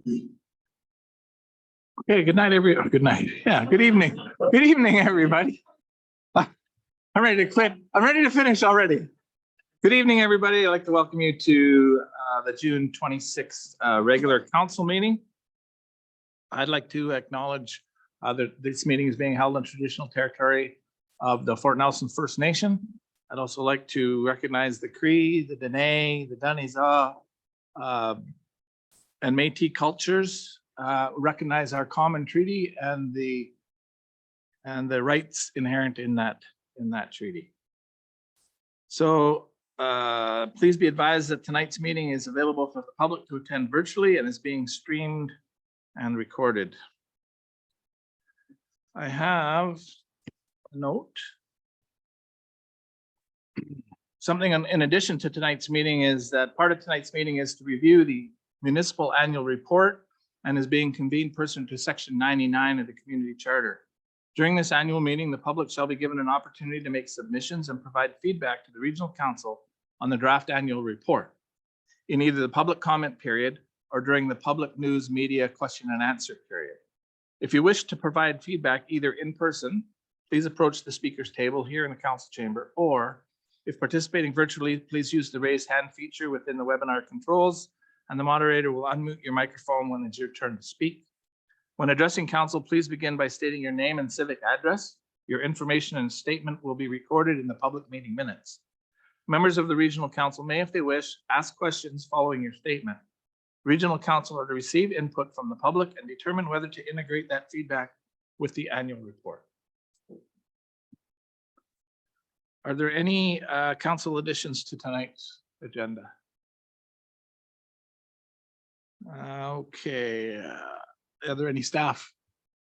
Okay, good night, good night. Yeah, good evening. Good evening, everybody. I'm ready to quit. I'm ready to finish already. Good evening, everybody. I'd like to welcome you to the June 26th regular council meeting. I'd like to acknowledge that this meeting is being held on traditional territory of the Fort Nelson First Nation. I'd also like to recognize the Cree, the Dene, the Dene, and Métis cultures. Recognize our common treaty and the rights inherent in that treaty. So please be advised that tonight's meeting is available for the public to attend virtually and is being streamed and recorded. I have a note. Something in addition to tonight's meeting is that part of tonight's meeting is to review the municipal annual report and is being convened pursuant to section 99 of the community charter. During this annual meeting, the public shall be given an opportunity to make submissions and provide feedback to the regional council on the draft annual report in either the public comment period or during the public news media question and answer period. If you wish to provide feedback either in person, please approach the speaker's table here in the council chamber, or if participating virtually, please use the raise hand feature within the webinar controls, and the moderator will unmute your microphone when it's your turn to speak. When addressing council, please begin by stating your name and civic address. Your information and statement will be recorded in the public meeting minutes. Members of the regional council may, if they wish, ask questions following your statement. Regional council are to receive input from the public and determine whether to integrate that feedback with the annual report. Are there any council additions to tonight's agenda? Okay. Are there any staff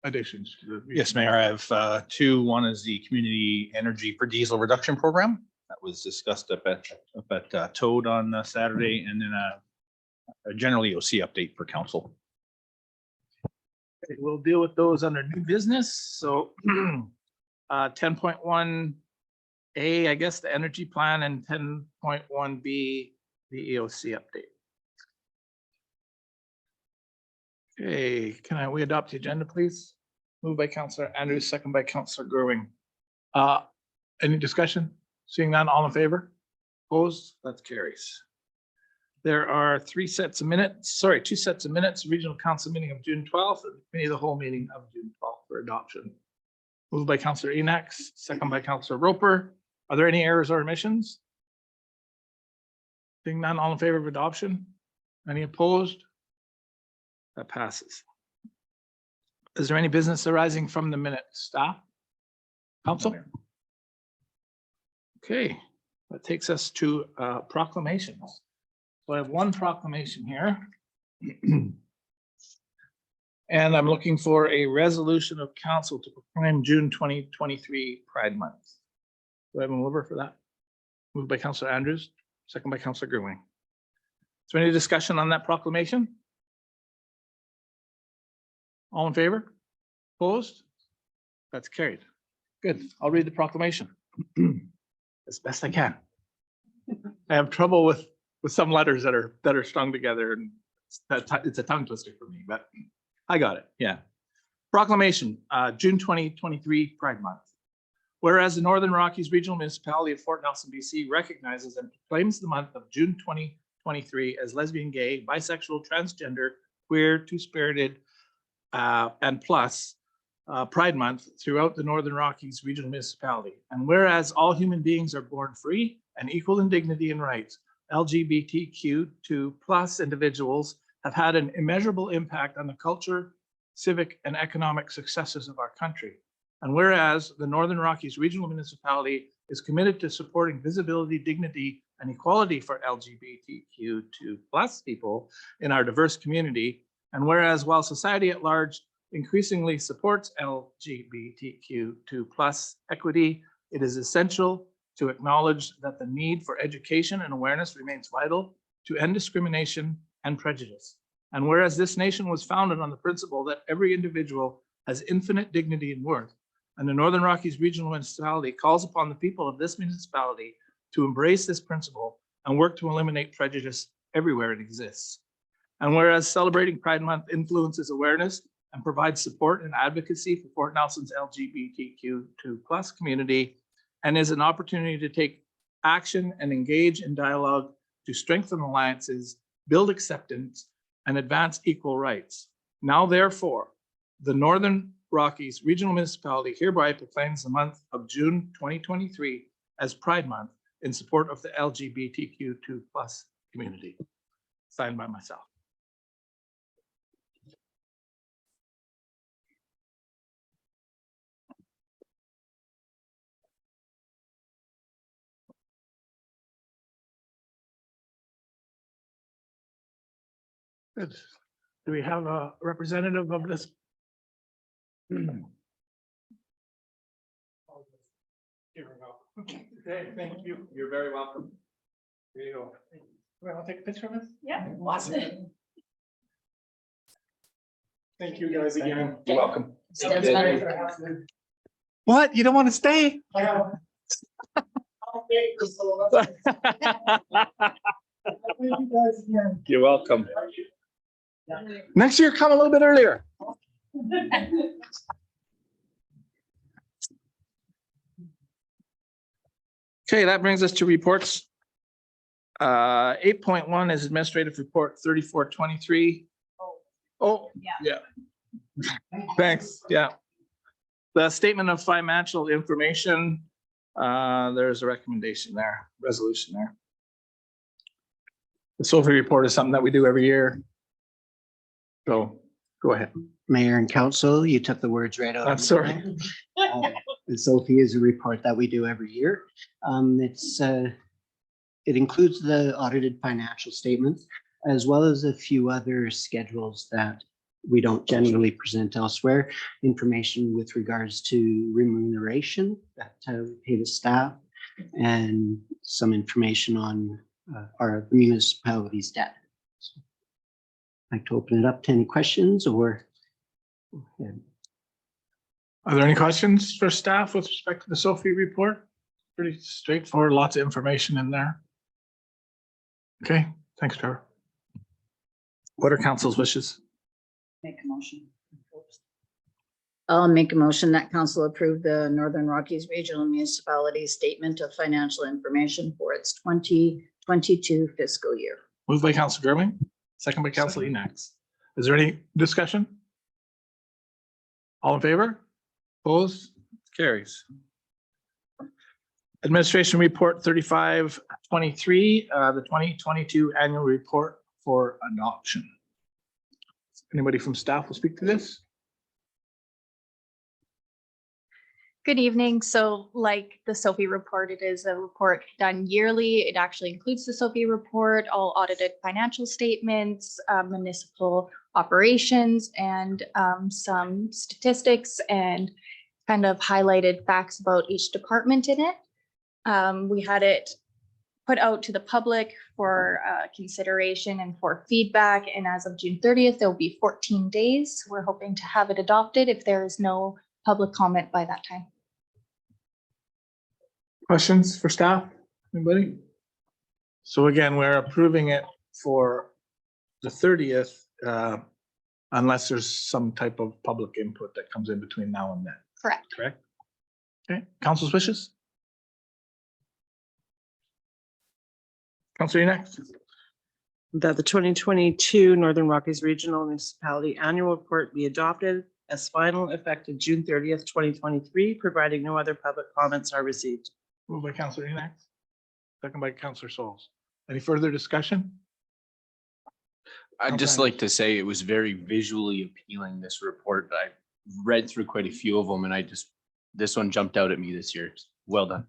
additions? Yes, Mayor. I have two. One is the Community Energy for Diesel Reduction Program that was discussed up at Toad on Saturday, and then a general EOC update for council. Okay, we'll deal with those under new business. So 10.1A, I guess the energy plan, and 10.1B, the EOC update. Okay, we adopt the agenda, please? Moved by Councillor Andrews, second by Councillor Gerwing. Any discussion? Seeing none, all in favor? Opposed? That carries. There are two sets of minutes, regional council meeting of June 12th and committee of the whole meeting of June 12th for adoption. Moved by Councillor Enoch, second by Councillor Roper. Are there any errors or omissions? Seeing none, all in favor of adoption? Any opposed? That passes. Is there any business arising from the minutes, staff? Council? Okay, that takes us to proclamations. So I have one proclamation here. And I'm looking for a resolution of council to proclaim June 2023 Pride Month. Do I have a mover for that? Moved by Councillor Andrews, second by Councillor Gerwing. Is there any discussion on that proclamation? All in favor? Opposed? That's carried. Good. I'll read the proclamation as best I can. I have trouble with some letters that are strung together, and it's a tongue twister for me, but I got it. Yeah. Proclamation, June 2023 Pride Month. Whereas the Northern Rockies Regional Municipality of Fort Nelson, BC recognizes and proclaims the month of June 2023 as lesbian, gay, bisexual, transgender, queer, two-spirited, and plus Pride Month throughout the Northern Rockies Regional Municipality. And whereas all human beings are born free and equal in dignity and rights, LGBTQ2+ individuals have had an immeasurable impact on the culture, civic, and economic successes of our country. And whereas the Northern Rockies Regional Municipality is committed to supporting visibility, dignity, and equality for LGBTQ2+ people in our diverse community, and whereas while society at large increasingly supports LGBTQ2+ equity, it is essential to acknowledge that the need for education and awareness remains vital to end discrimination and prejudice. And whereas this nation was founded on the principle that every individual has infinite dignity and worth, and the Northern Rockies Regional Municipality calls upon the people of this municipality to embrace this principle and work to eliminate prejudice everywhere it exists. And whereas celebrating Pride Month influences awareness and provides support and advocacy for Fort Nelson's LGBTQ2+ community, and is an opportunity to take action and engage in dialogue to strengthen alliances, build acceptance, and advance equal rights. Now, therefore, the Northern Rockies Regional Municipality hereby proclaims the month of June 2023 as Pride Month in support of the LGBTQ2+ community. Signed by myself. Good. Do we have a representative of this? Here we go. Okay, thank you. You're very welcome. Here you go. I'll take a picture of this. Yeah. Awesome. Thank you guys again. You're welcome. Stands better. What? You don't want to stay? You're welcome. Next year, come a little bit earlier. Okay, that brings us to reports. 8.1 is administrative report 3423. Oh, yeah. Thanks. Yeah. The statement of financial information. There's a recommendation there, resolution there. The SOFI report is something that we do every year. So go ahead. Mayor and council, you took the words right out. That's sorry. The SOFI is a report that we do every year. It includes the audited financial statements, as well as a few other schedules that we don't generally present elsewhere. Information with regards to remuneration that we pay the staff, and some information on our municipality's debt. So, I'd like to open it up to any questions or. Are there any questions for staff with respect to the SOFI report? Pretty straightforward, lots of information in there. Okay, thanks, Trevor. What are council's wishes? Make a motion. I'll make a motion that council approve the Northern Rockies Regional Municipality Statement of Financial Information for its 2022 fiscal year. Moved by Council Gerwin, second by Council Enox. Is there any discussion? All in favor? Opposed? Carries. Administration Report 3523, the 2022 Annual Report for Adoption. Anybody from staff will speak to this? Good evening. So like the SOFI report, it is a report done yearly. It actually includes the SOFI report, all audited financial statements, municipal operations, and some statistics and kind of highlighted facts about each department in it. We had it put out to the public for consideration and for feedback. And as of June 30th, there will be 14 days. We're hoping to have it adopted if there is no public comment by that time. Questions for staff? Anybody? So again, we're approving it for the 30th, unless there's some type of public input that comes in between now and then. Correct. Correct? Okay, council's wishes? Councilor next. That the 2022 Northern Rockies Regional Municipality Annual Report be adopted as final effective June 30th, 2023, providing no other public comments are received. Moved by Councilor Enox, second by Councilor Souls. Any further discussion? I'd just Okay. like to say it was very visually appealing, this report. I read through quite a few of them and this one jumped out at me this year. Well done.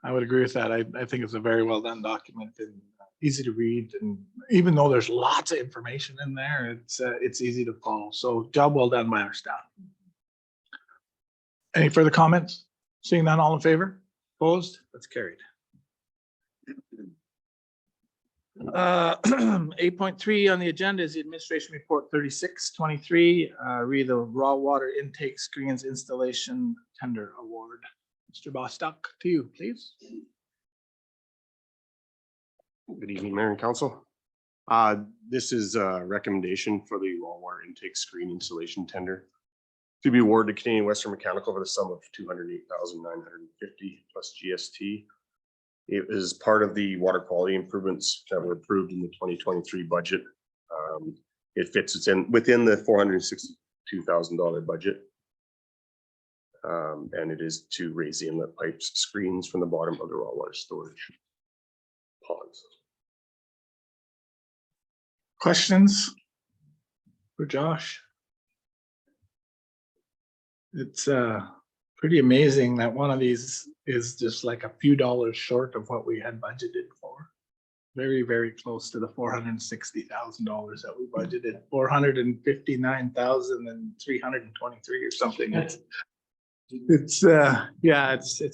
I would agree with that. I think it's a very well done document and easy to read. And even though there's lots of information in there, it's easy to follow. So job well done by our staff. Any further comments? Seeing none, all in favor? Opposed? That's carried. 8.3 on the agenda is the administration report 3623, read the raw water intake screens installation tender award. Mr. Bostock, to you, please. Good evening, Mayor and Council. This is a recommendation for the raw water intake screen installation tender to be awarded to Canadian Western Mechanical for the sum of $208,950 plus GST. It is part of the water quality improvements that were approved in the 2023 budget. It fits within the $462,000 budget. And it is to raise the inlet pipes screens from the bottom of the raw water storage ponds. Questions for Josh? It's pretty amazing that one of these is just like a few dollars short of what we had budgeted for. Very, very close to the $460,000 that we budgeted, 459,323 or something. It's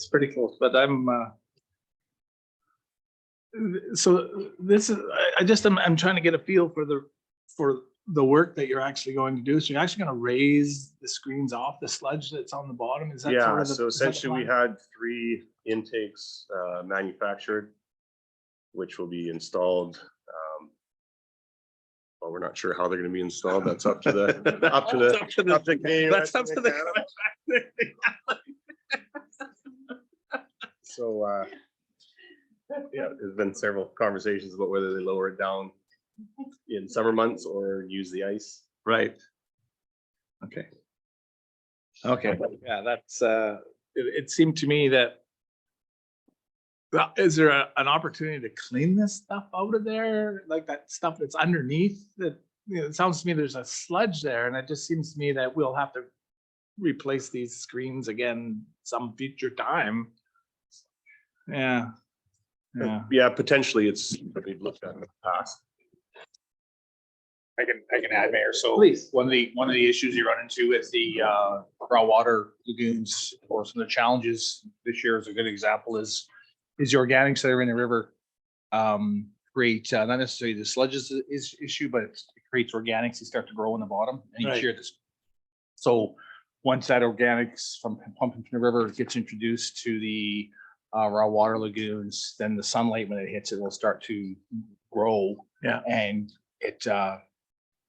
pretty close, but so this is, I'm trying to get a feel for the work that you're actually going to do. So you're actually going to raise the screens off the sludge that's on the bottom? Is that Yeah, sort of so essentially we had 3 intakes manufactured, which will be installed. Well, we're not sure how they're going to be installed. That's up to the Canadian. That's up to the. So yeah, there's been several conversations about whether they lower it down in summer months or use the ice. Right. Okay. Okay, yeah, that's, it seemed to me that, well, is there an opportunity to clean this stuff out of there? Like that stuff that's underneath that, you know, it sounds to me there's a sludge there, and it just seems to me that we'll have to replace these screens again some future time. Yeah. Yeah. Yeah, potentially it's what we've looked at in the past. I can add, Mayor. So Please. one of the issues you run into with the raw water lagoons, or some of the challenges this year is a good example is the organics that are in the river create not necessarily the sludge is issue, but it creates organics that start to grow in the bottom. And Right. each year so once that organics from pumping from the river gets introduced to the raw water lagoons, then the sunlight, when it hits it, will start to grow. Yeah. And it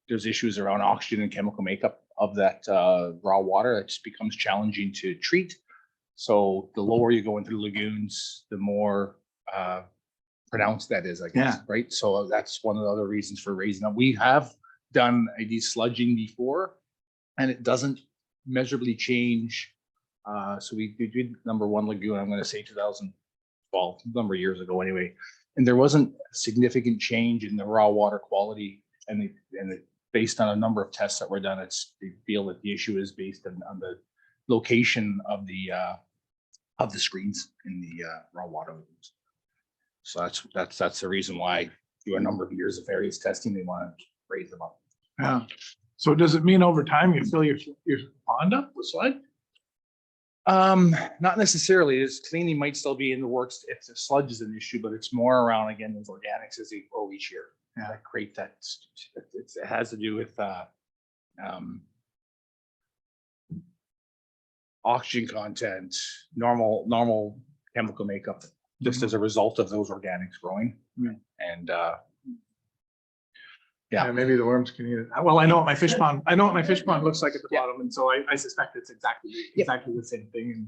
there's issues around oxygen and chemical makeup of that raw water. It just becomes challenging to treat. So the lower you go into the lagoons, the more pronounced that is, I guess, Yeah. right? So that's one of the other reasons for raising them. We have done a desludging before, and it doesn't measurably change. So we did number 1 lagoon, I'm going to say 2012, a number of years ago anyway. And there wasn't a significant change in the raw water quality, and based on a number of tests that were done, they feel that the issue is based on the location of the screens in the raw water lagoons. So that's the reason why through a number of years of various testing, they want to raise them up. Yeah. So does it mean over time you fill your pond up with sludge? Not necessarily. This cleaning might still be in the works if the sludge is an issue, but it's more around, again, those organics as they grow each year. Yeah. That create that. It has to do with oxygen content, normal chemical makeup, just as a result of those organics growing. Mm. And Yeah, maybe the worms can eat it. Well, I know what my fish pond looks like at the bottom, and so I suspect it's exactly the same thing.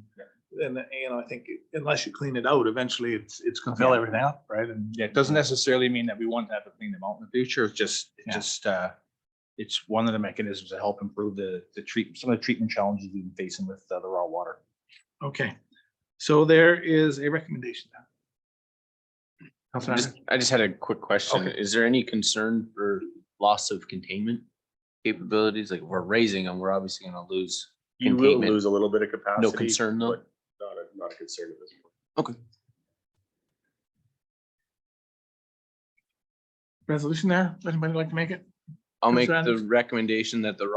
And you know, I think unless you clean it out, eventually it's gonna fill everything up, right? And yeah, it doesn't necessarily mean that we want to have to clean them out in the future. It's just it's one of the mechanisms to help improve the treatment, some of the treatment challenges we've been facing with the raw water. Okay, so there is a recommendation now. Councilor Anderson? I just had a quick question. Okay. Is there any concern for loss of containment capabilities? Like if we're raising them, we're obviously going to lose You will containment. lose a little bit of capacity. No concern though? but Not a concern at this point. Okay. Resolution there, anybody like to make it? I'll make Councilor the Anderson? recommendation that the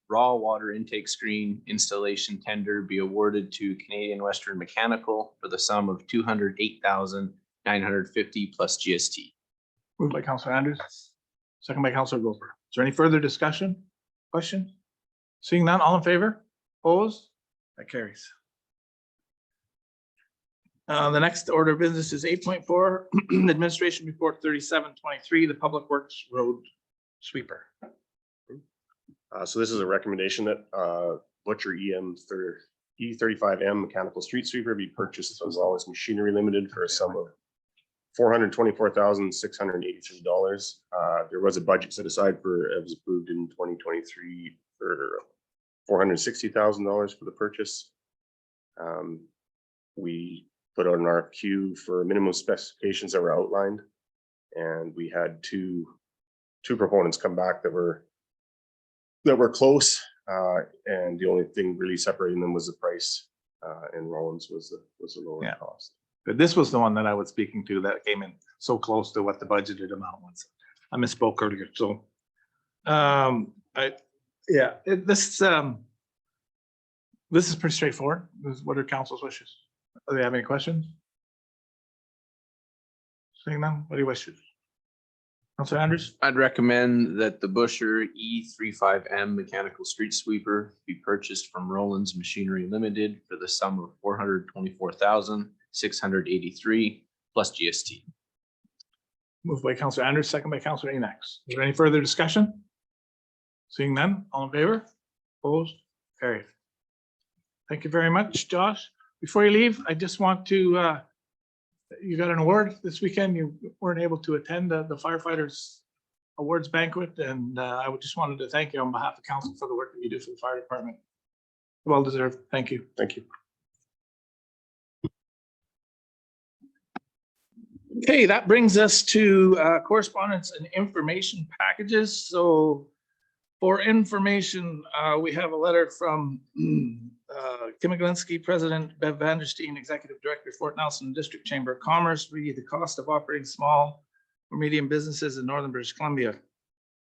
raw water intake screen installation tender be awarded to Canadian Western Mechanical for the sum of $208,950 plus GST. Moved by Councilor Andrews, second by Councilor Gopher. Is there any further discussion? Question? Seeing none, all in favor? Opposed? That carries. The next order of business is 8.4, Administration Report 3723, the Public Works Road Sweeper. So this is a recommendation that Butcher E35M mechanical street sweeper be purchased from Wallace Machinery Limited for a sum of $424,683. There was a budget set aside for, it was approved in 2023 for $460,000 for the purchase. We put out an RFQ for minimum specifications that were outlined, and we had two proponents come back that were close, and the only thing really separating them was the price, and Rollins was the lower Yeah. cost. But this was the one that I was speaking to that came in so close to what the budgeted amount was. I misspoke earlier, so. This is pretty straightforward. What are council's wishes? Do they have any questions? Seeing none, what do you wish? Councilor Andrews? I'd recommend that the Busher E35M mechanical street sweeper be purchased from Rollins Machinery Limited for the sum of $424,683 plus GST. Moved by Councilor Andrews, second by Councilor Enoch. Is there any further discussion? Seeing none, all in favor? Opposed? Carried. Thank you very much, Josh. Before you leave, I just want to, you got an award this weekend. You weren't able to attend the firefighters awards banquet, and I just wanted to thank you on behalf of council for the work that you do for the fire department. Well deserved. Thank you. Thank you. Okay, that brings us to correspondence and information packages. So for information, we have a letter from Kim Galinsky, President, Bev Vandersteen, Executive Director, Fort Nelson District Chamber of Commerce, read the cost of operating small or medium businesses in Northern British Columbia.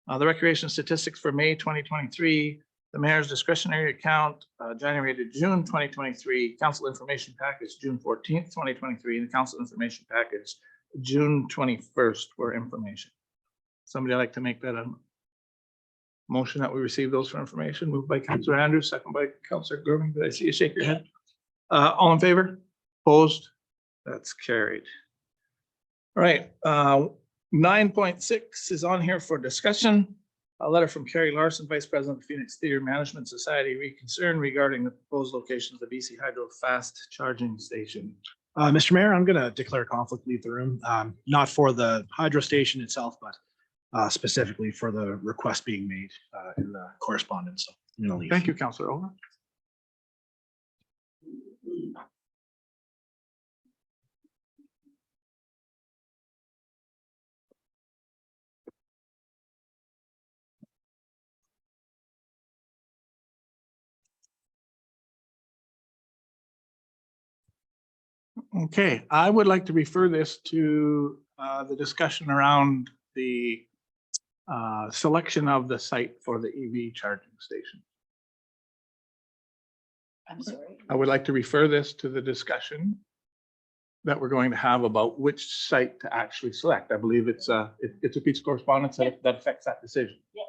The recreation statistics for May 2023, the mayor's discretionary account, January to June 2023, council information package, June 14th, 2023, and the council information package, June 21st for information. Somebody like to make that a motion that we receive those for information? Moved by Councilor Andrews, second by Councilor Groving. Did I see you shake your head? All in favor? Opposed? That's carried. All right, 9.6 is on here for discussion. A letter from Kerri Larson, Vice President of Phoenix Theater Management Society, concern regarding the proposed location of the BC Hydro fast charging station. Mr. Mayor, I'm going to declare conflict, leave the room, not for the hydro station itself, but specifically for the request being made in the correspondence. So I'm going to leave. Thank you, Councilor. Over. Okay, I would like to refer this to the discussion around the selection of the site for the EV charging station. I'm sorry. I would like to refer this to the discussion that we're going to have about which site to actually select. I believe it's a piece of correspondence that affects that decision. Yeah.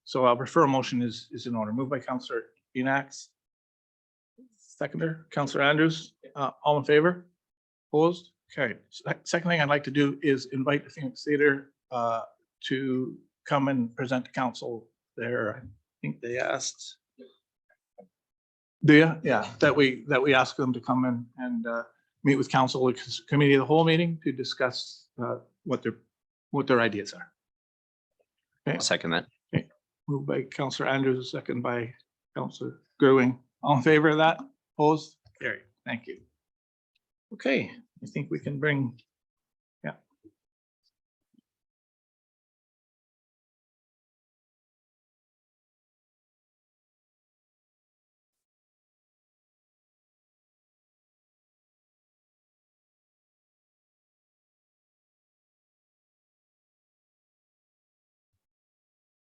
So I'll refer a motion is in order. Moved by Councilor Enoch. Seconder, Councilor Andrews. All in favor? Opposed? Carried. Second thing I'd like to do is invite the Phoenix Theater to come and present to council there. I think they asked. Do you? Yeah, that we ask them to come in and meet with council committee of the whole meeting to discuss what their ideas are. Okay. I'll second that. Moved by Councilor Andrews, second by Councilor Grewing. All in favor of that? Opposed? Carried. Thank you. Okay, I think we can bring, yeah.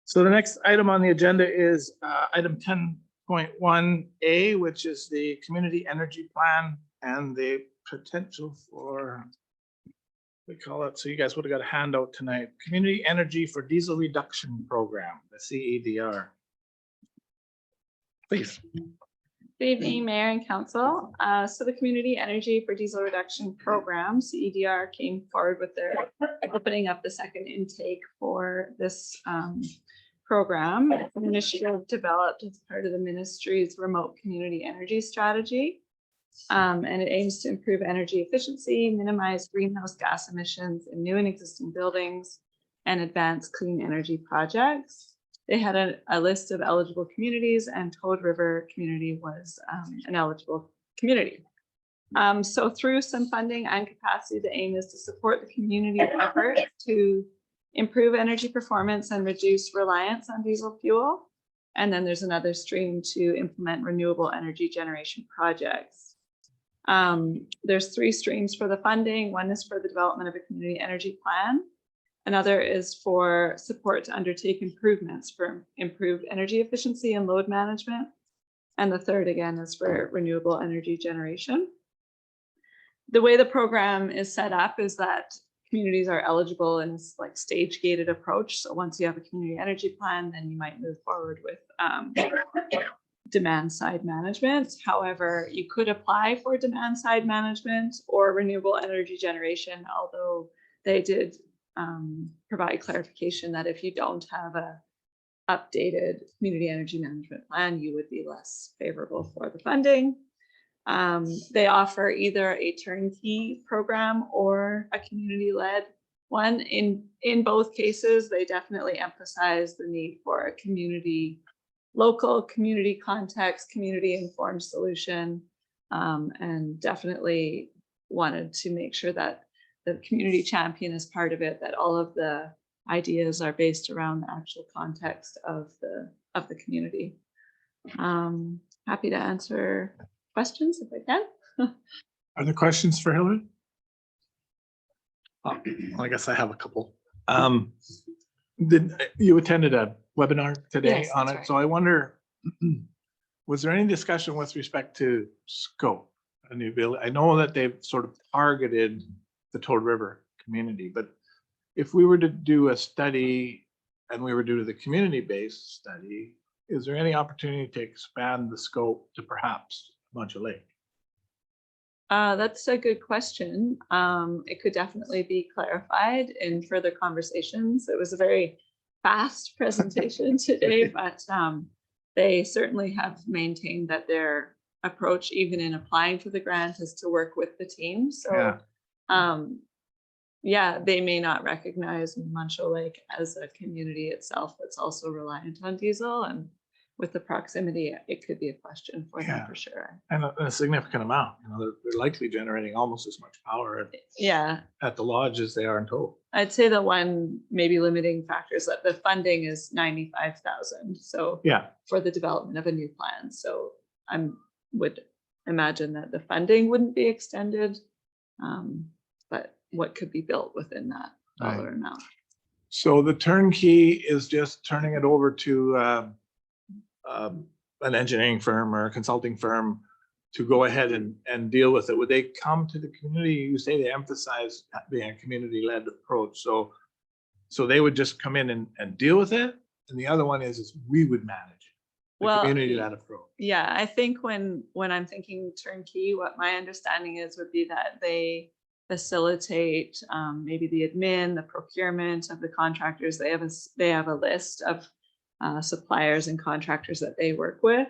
So the next item on the agenda is item 10.1A, which is the community energy plan and the potential for, we call it, so you guys would have got a handout tonight, Community Energy for Diesel Reduction Program, the CEDR. Please. Good evening, Mayor and Council. So the Community Energy for Diesel Reduction Program, CEDR, came forward with their opening up the second intake for this program. It's an initiative developed as part of the ministry's remote community energy strategy. And it aims to improve energy efficiency, minimize greenhouse gas emissions in new and existing buildings, and advance clean energy projects. They had a list of eligible communities, and Toad River community was an eligible community. So through some funding and capacity, the aim is to support the community effort to improve energy performance and reduce reliance on diesel fuel. And then there's another stream to implement renewable energy generation projects. There's 3 streams for the funding. One is for the development of a community energy plan. Another is for support to undertake improvements for improved energy efficiency and load management. And the third, again, is for renewable energy generation. The way the program is set up is that communities are eligible in this like stage gated approach. So once you have a community energy plan, then you might move forward with demand side management. However, you could apply for demand side management or renewable energy generation, although they did provide clarification that if you don't have a updated community energy management plan, you would be less favorable for the funding. They offer either a turnkey program or a community-led one. In both cases, they definitely emphasize the need for a local community context, community-informed solution, and definitely wanted to make sure that the community champion is part of it, that all of the ideas are based around the actual context of the community. Happy to answer questions if I can. Are there questions for Hillary? Well, I guess I have a couple. You attended a webinar today Yes, on that's it, right. so I wonder, was there any discussion with respect to scope? A new bill? I know that they've sort of targeted the Toad River community, but if we were to do a study and we were to do the community-based study, is there any opportunity to expand the scope to perhaps Bunch of Lake? That's a good question. It could definitely be clarified in further conversations. It was a very fast presentation today, but they certainly have maintained that their approach, even in applying for the grant, is to work with the team. So yeah, they may not recognize Muncho Lake as a community itself that's also reliant on diesel, and with the proximity, it could be a question for them for sure. And a significant amount. You know, they're likely generating almost as much power at the lodge as they are in Toad. I'd say the one maybe limiting factor is that the funding is 95,000. So for the development of a new plan. So I would imagine that the funding wouldn't be extended, but what could be built within that dollar amount. So the turnkey is just turning it over to an engineering firm or a consulting firm to go ahead and deal with it. Would they come to the community? You say they emphasize being a community-led approach. So they would just come in and deal with it. And the other one is we would manage the community-led approach. Yeah, I think when I'm thinking turnkey, what my understanding is would be that they facilitate maybe the admin, the procurement of the contractors. They have a list of suppliers and contractors that they work with,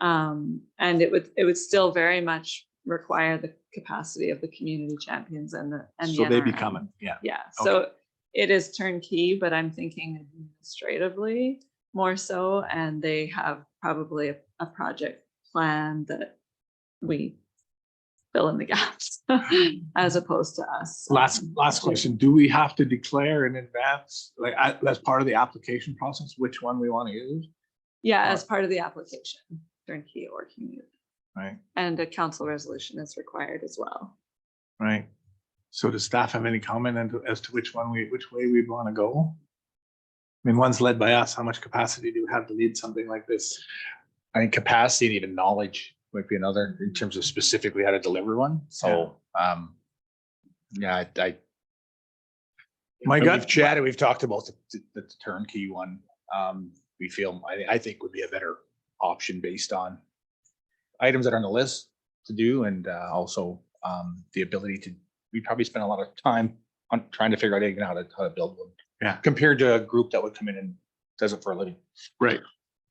and it would still very much require the capacity of the community champions and the So they NRM. become it. Yeah. So it is turnkey, but I'm thinking administratively more so, and they have probably a project plan that we fill in the gaps as opposed to us. Last question. Do we have to declare in advance, like as part of the application process, which one we want to use? Yeah, as part of the application, turnkey or community. Right. And a council resolution is required as well. Right. So does staff have any comment as to which way we'd want to go? I mean, one's led by us. How much capacity do we have to lead something like this? I think capacity and even knowledge might be another in terms of specifically how to deliver one. So, My gut chatted, we've talked about the turnkey one. We feel, I think would be a better option based on items that are on the list to do, and also the ability to, we probably spend a lot of time on trying to figure out how to build one. Yeah. Compared to a group that would come in and does it for a living. Right.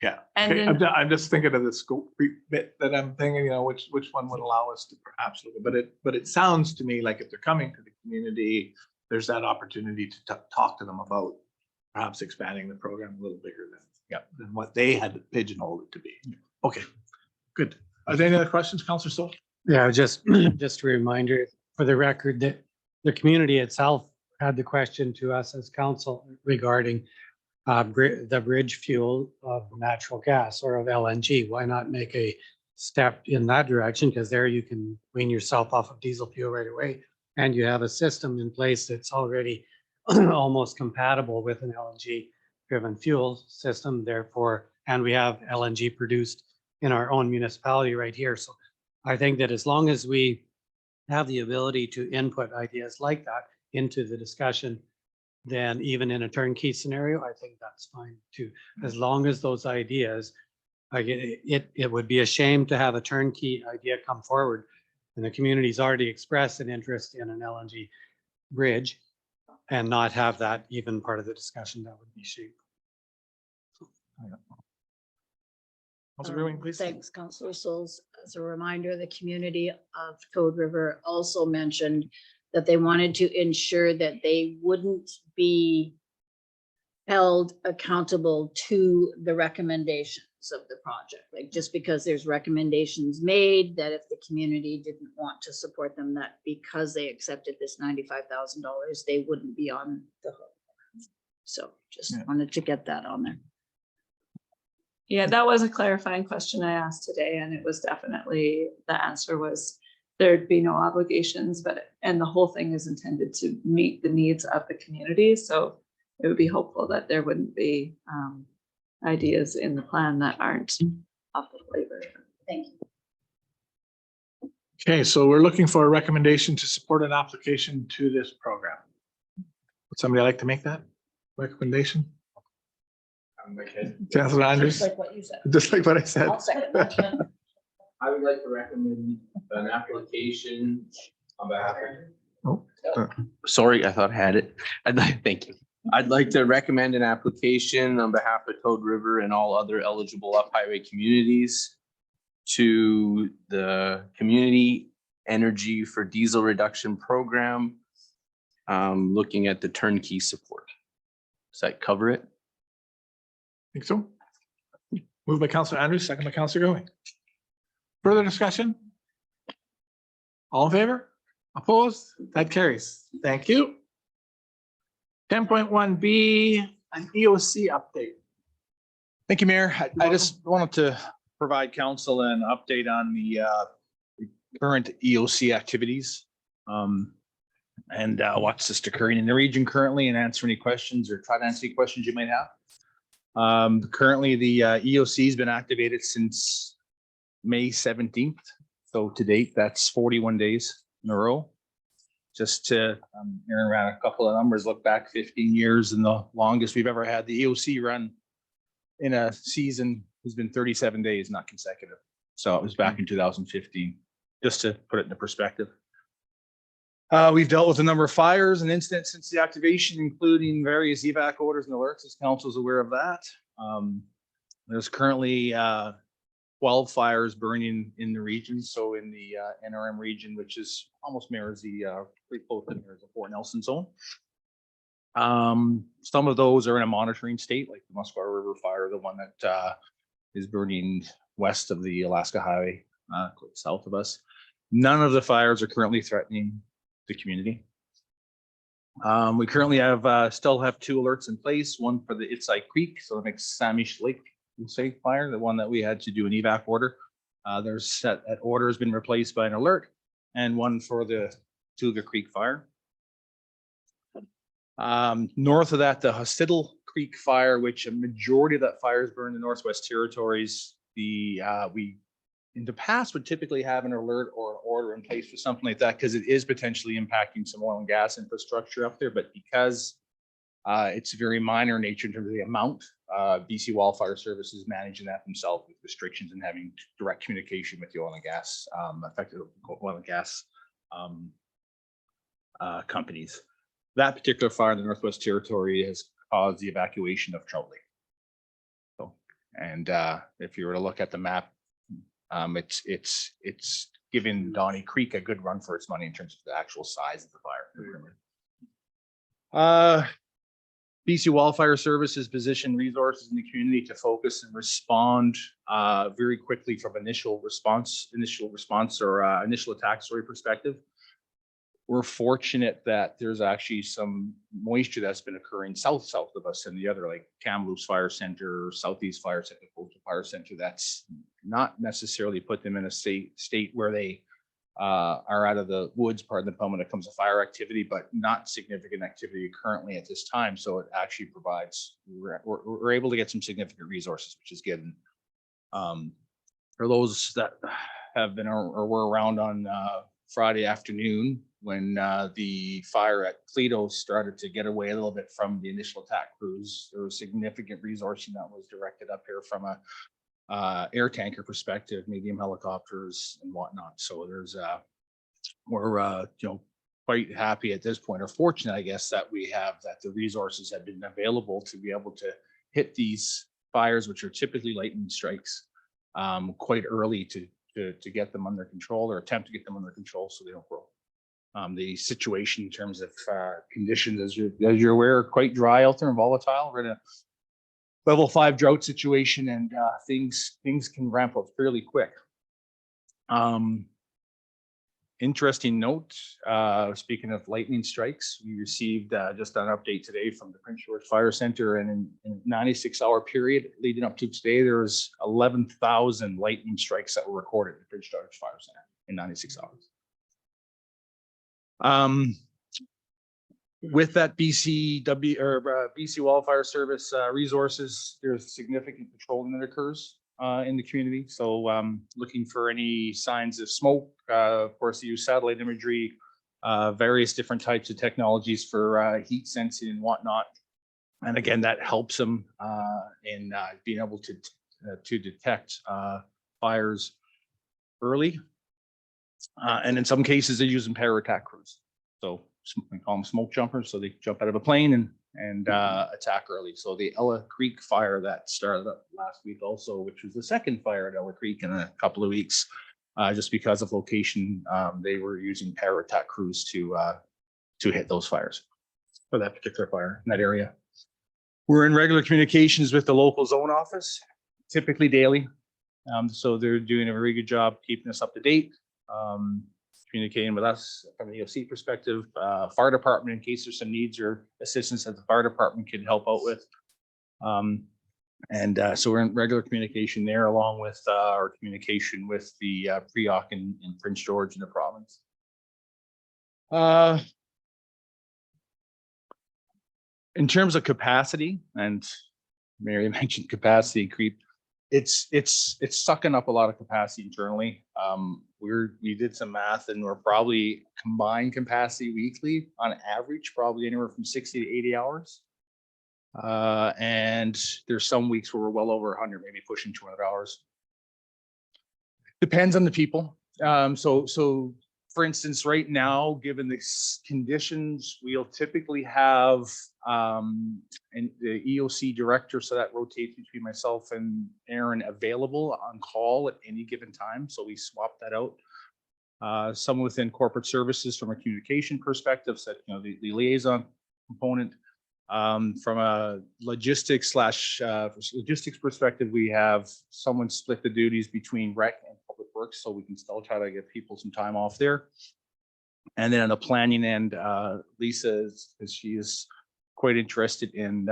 Yeah. And Okay, then- I'm just thinking of the scope bit that I'm thinking, which one would allow us to perhaps look at, but it sounds to me like if they're coming to the community, there's that opportunity to talk to them about perhaps expanding the program a little bigger than what they had pigeonholed it to be. Okay, good. Are there any other questions, Councillor Stoll? Yeah, just a reminder for the record that the community itself had the question to us as council regarding the bridge fuel of natural gas or of LNG. Why not make a step in that direction? Because there you can wean yourself off of diesel fuel right away. And you have a system in place that's already almost compatible with an LNG driven fuel system, therefore, and we have LNG produced in our own municipality right here. So I think that as long as we have the ability to input ideas like that into the discussion, then even in a turnkey scenario, I think that's fine too. As long as those ideas, it would be a shame to have a turnkey idea come forward and the community's already expressed an interest in an LNG bridge and not have that even part of the discussion. That would be shame. Councillor Ewing, please. Thanks, Councillor Souls. As a reminder, the community of Toad River also mentioned that they wanted to ensure that they wouldn't be held accountable to the recommendations of the project. Like just because there's recommendations made, that if the community didn't want to support them, that because they accepted this $95,000, they wouldn't be on the hook. So just wanted to get that on there. Yeah, that was a clarifying question I asked today, and it was definitely, the answer was there'd be no obligations, and the whole thing is intended to meet the needs of the community. So it would be hopeful that there wouldn't be ideas in the plan that aren't up the flavor. Thank you. Okay, so we're looking for a recommendation to support an application to this program. Would somebody like to make that recommendation? Councillor Andrews, Just like what you said. just like what I said. I'll second that. I would like to recommend an application on behalf of. Sorry, I thought I had it. Thank you. I'd like to recommend an application on behalf of Toad River and all other eligible off-highway communities to the Community Energy for Diesel Reduction Program, looking at the turnkey support. Does that cover it? Think so? Moved by Councillor Andrews, second by Councillor Going. Further discussion? All in favor? Opposed? That carries. Thank you. 10.1B, an EOC update. Thank you, Mayor. I just wanted to provide council an update on the current EOC activities. And what's just occurring in the region currently, and answer any questions or try to answer any questions you might have. Currently, the EOC has been activated since May 17th. So to date, that's 41 days in a row. Just to around a couple of numbers, look back 15 years, and the longest we've ever had the EOC run in a season has been 37 days, not consecutive. So it was back in 2015, just to put it into perspective. We've dealt with a number of fires and incidents since the activation, including various evac orders and alerts, as council is aware of that. There's currently 12 fires burning in the region. So in the NRM region, which is almost mirrors the pretty close to mirrors the Fort Nelson zone. Some of those are in a monitoring state, like the Muskwa River fire, the one that is burning west of the Alaska Highway, south of us. None of the fires are currently threatening the community. We currently have still have 2 alerts in place, one for the Itsai Creek, so the McSamish Lake fire, the one that we had to do an evac order. There's that order has been replaced by an alert, and one for the Tuga Creek fire. North of that, the Hossidle Creek fire, which a majority of that fire is burned in the Northwest Territories. We in the past would typically have an alert or an order in place for something like that, because it is potentially impacting some oil and gas infrastructure up there. But because it's very minor in nature in terms of the amount BC Wildfire Services managing that themselves with restrictions and having direct communication with the oil and gas, affected oil and gas companies. That particular fire in the Northwest Territory has caused the evacuation of Trout Lake. So, and if you were to look at the map, it's giving Dene Creek a good run for its money in terms of the actual size of the fire. BC Wildfire Services position resources in the community to focus and respond very quickly from initial response or initial attack story perspective. We're fortunate that there's actually some moisture that's been occurring south of us and the other, like Kamloops Fire Center, Southeast Fire Center, Coastal Fire Center. That's not necessarily put them in a state where they are out of the woods, pardon the pun, when it comes to fire activity, but not significant activity currently at this time. So it actually provides, we're able to get some significant resources, which is given. For those that have been or were around on Friday afternoon, when the fire at Cleto started to get away a little bit from the initial attack crews, there was significant resourcing that was directed up here from a air tanker perspective, medium helicopters and whatnot. So there's we're quite happy at this point, or fortunate, I guess, that we have that the resources have been available to be able to hit these fires, which are typically lightning strikes, quite early to get them under control or attempt to get them under control so they don't grow. The situation in terms of conditions, as you're aware, are quite dry out there and volatile. We're in a level 5 drought situation, and things can ramp up fairly quick. Interesting note, speaking of lightning strikes, we received just an update today from the Prince George Fire Center, and in a 96-hour period leading up to today, there was 11,000 lightning strikes that were recorded at the Prince George Fire Center in 96 hours. With that BC Wildfire Service resources, there's significant patrolling that occurs in the community. So looking for any signs of smoke, of course, they use satellite imagery, various different types of technologies for heat sensing and whatnot. And again, that helps them in being able to detect fires early. And in some cases, they're using para attack crews. So we call them smoke jumpers. So they jump out of a plane and attack early. So the Ella Creek fire that started up last week also, which was the second fire at Ella Creek in a couple of weeks, just because of location, they were using para attack crews to hit those fires for that particular fire in that area. We're in regular communications with the local zone office, typically daily. So they're doing a very good job keeping us up to date. Communicating with us from the EOC perspective, fire department in case there's some needs or assistance that the fire department can help out with. So we're in regular communication there, along with our communication with the PREOC in Prince George in the province. In terms of capacity, and Mary mentioned capacity creep, it's sucking up a lot of capacity internally. We did some math, and we're probably combined capacity weekly on average, probably anywhere from 60 to 80 hours. And there's some weeks where we're well over 100, maybe pushing 200 hours. Depends on the people. So for instance, right now, given the conditions, we'll typically have the EOC director, so that rotates between myself and Aaron, available on call at any given time. So we swap that out. Some within corporate services from a communication perspective, so the liaison component. From a logistics perspective, we have someone split the duties between rec and public works, so we can still try to get people some time off there. And then on the planning end, Lisa, because she is quite interested in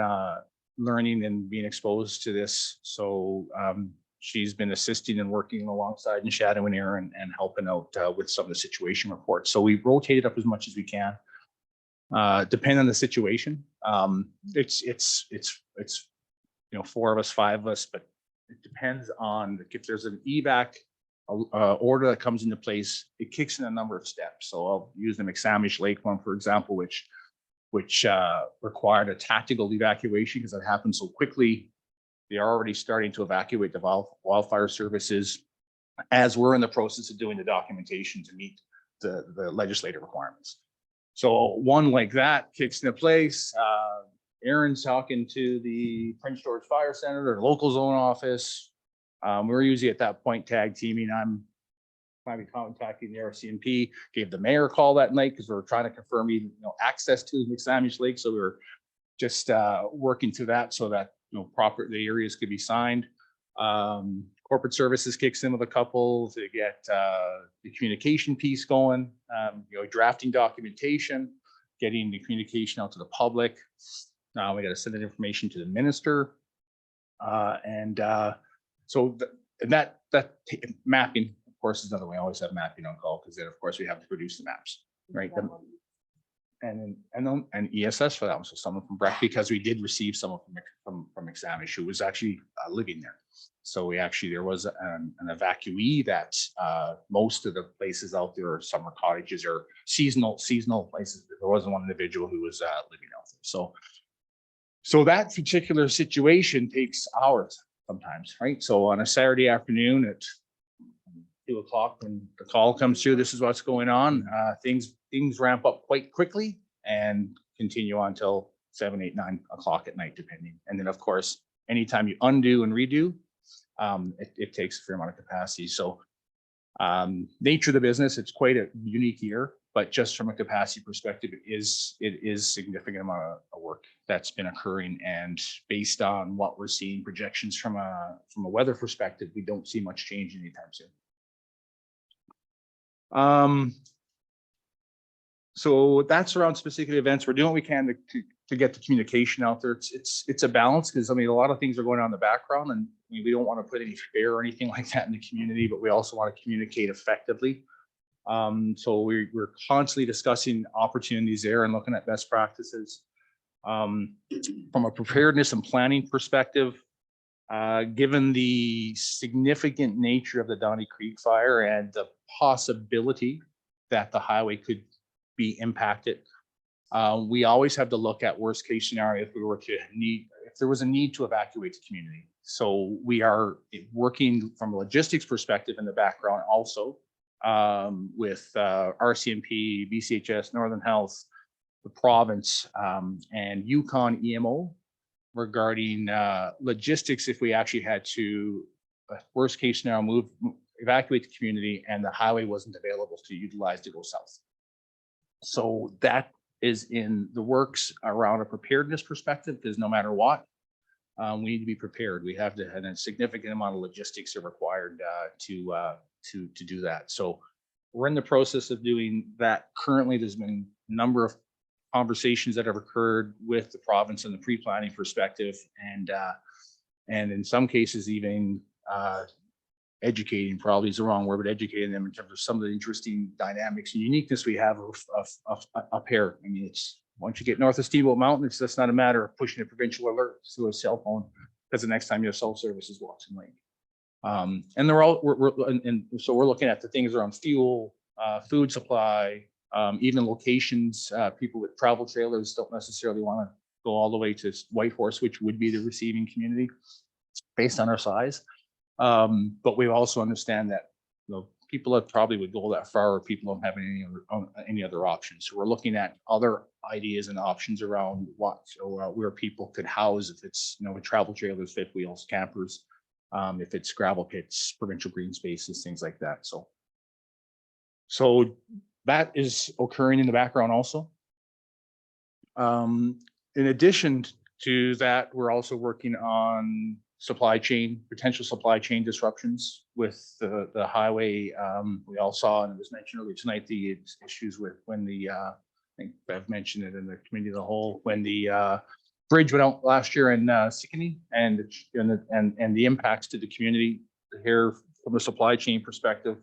learning and being exposed to this, so she's been assisting and working alongside and shadowing Aaron and helping out with some of the situation reports. So we rotate up as much as we can. Depending on the situation, it's 4 of us, 5 of us, but it depends on if there's an evac order that comes into place, it kicks in a number of steps. So I'll use the McSamish Lake one, for example, which required a tactical evacuation because it happened so quickly. They are already starting to evacuate the wildfire services as we're in the process of doing the documentation to meet the legislative requirements. So one like that kicks into place. Aaron's talking to the Prince George Fire Center, their local zone office. We're usually at that point tag teaming. I'm probably contacting the RCMP, gave the mayor a call that night because we were trying to confirm access to McSamish Lake. So we were just working through that so that the areas could be signed. Corporate services kicks in with a couple to get the communication piece going, drafting documentation, getting the communication out to the public. Now we got to send that information to the minister. So that mapping, of course, is another way. I always have mapping on call because then, of course, we have to produce the maps, right? And ESS for that one. So someone from Breck, because we did receive someone from McSamish who was actually living there. So there was an evacuee that most of the places out there are summer cottages or seasonal places. There wasn't one individual who was living out there. So that particular situation takes hours sometimes, right? So on a Saturday afternoon at 2 o'clock, when the call comes through, this is what's going on. Things ramp up quite quickly and continue on till 7, 8, 9 o'clock at night, depending. And then, of course, anytime you undo and redo, it takes a fair amount of capacity. So nature of the business, it's quite a unique year, but just from a capacity perspective, it is significant amount of work that's been occurring. And based on what we're seeing projections from a weather perspective, we don't see much change anytime soon. So that's around specific events. We're doing what we can to get the communication out there. It's a balance because a lot of things are going on in the background, and we don't want to put any fear or anything like that in the community, but we also want to communicate effectively. So we're constantly discussing opportunities there and looking at best practices. From a preparedness and planning perspective, given the significant nature of the Dene Creek fire and the possibility that the highway could be impacted, we always have to look at worst case scenario if there was a need to evacuate the community. So we are working from a logistics perspective in the background also with RCMP, BCHS, Northern Health, the province, and Yukon EMO regarding logistics if we actually had to, worst case scenario, evacuate the community and the highway wasn't available to utilize to go south. So that is in the works around a preparedness perspective, because no matter what, we need to be prepared. We have to have a significant amount of logistics are required to do that. So we're in the process of doing that. Currently, there's been a number of conversations that have occurred with the province and the pre-planning perspective, and in some cases even educating, probably is the wrong word, but educating them in terms of some of the interesting dynamics and uniqueness we have of up here. I mean, it's once you get north of Steamboat Mountain, it's just not a matter of pushing a provincial alert through a cell phone, because the next time you have cell services, Watson Lake. And so we're looking at the things around fuel, food supply, even locations. People with travel trailers don't necessarily want to go all the way to Whitehorse, which would be the receiving community based on our size. But we also understand that people that probably would go that far, or people don't have any other options. So we're looking at other ideas and options around where people could house, if it's with travel trailers, fifth wheels, campers, if it's gravel pits, provincial green spaces, things like that. So that is occurring in the background also. In addition to that, we're also working on potential supply chain disruptions with the highway. We all saw, and it was mentioned earlier tonight, the issues with when I think I've mentioned it in the committee of the whole, when the bridge went out last year in Sicily, and the impacts to the community here from a supply chain perspective.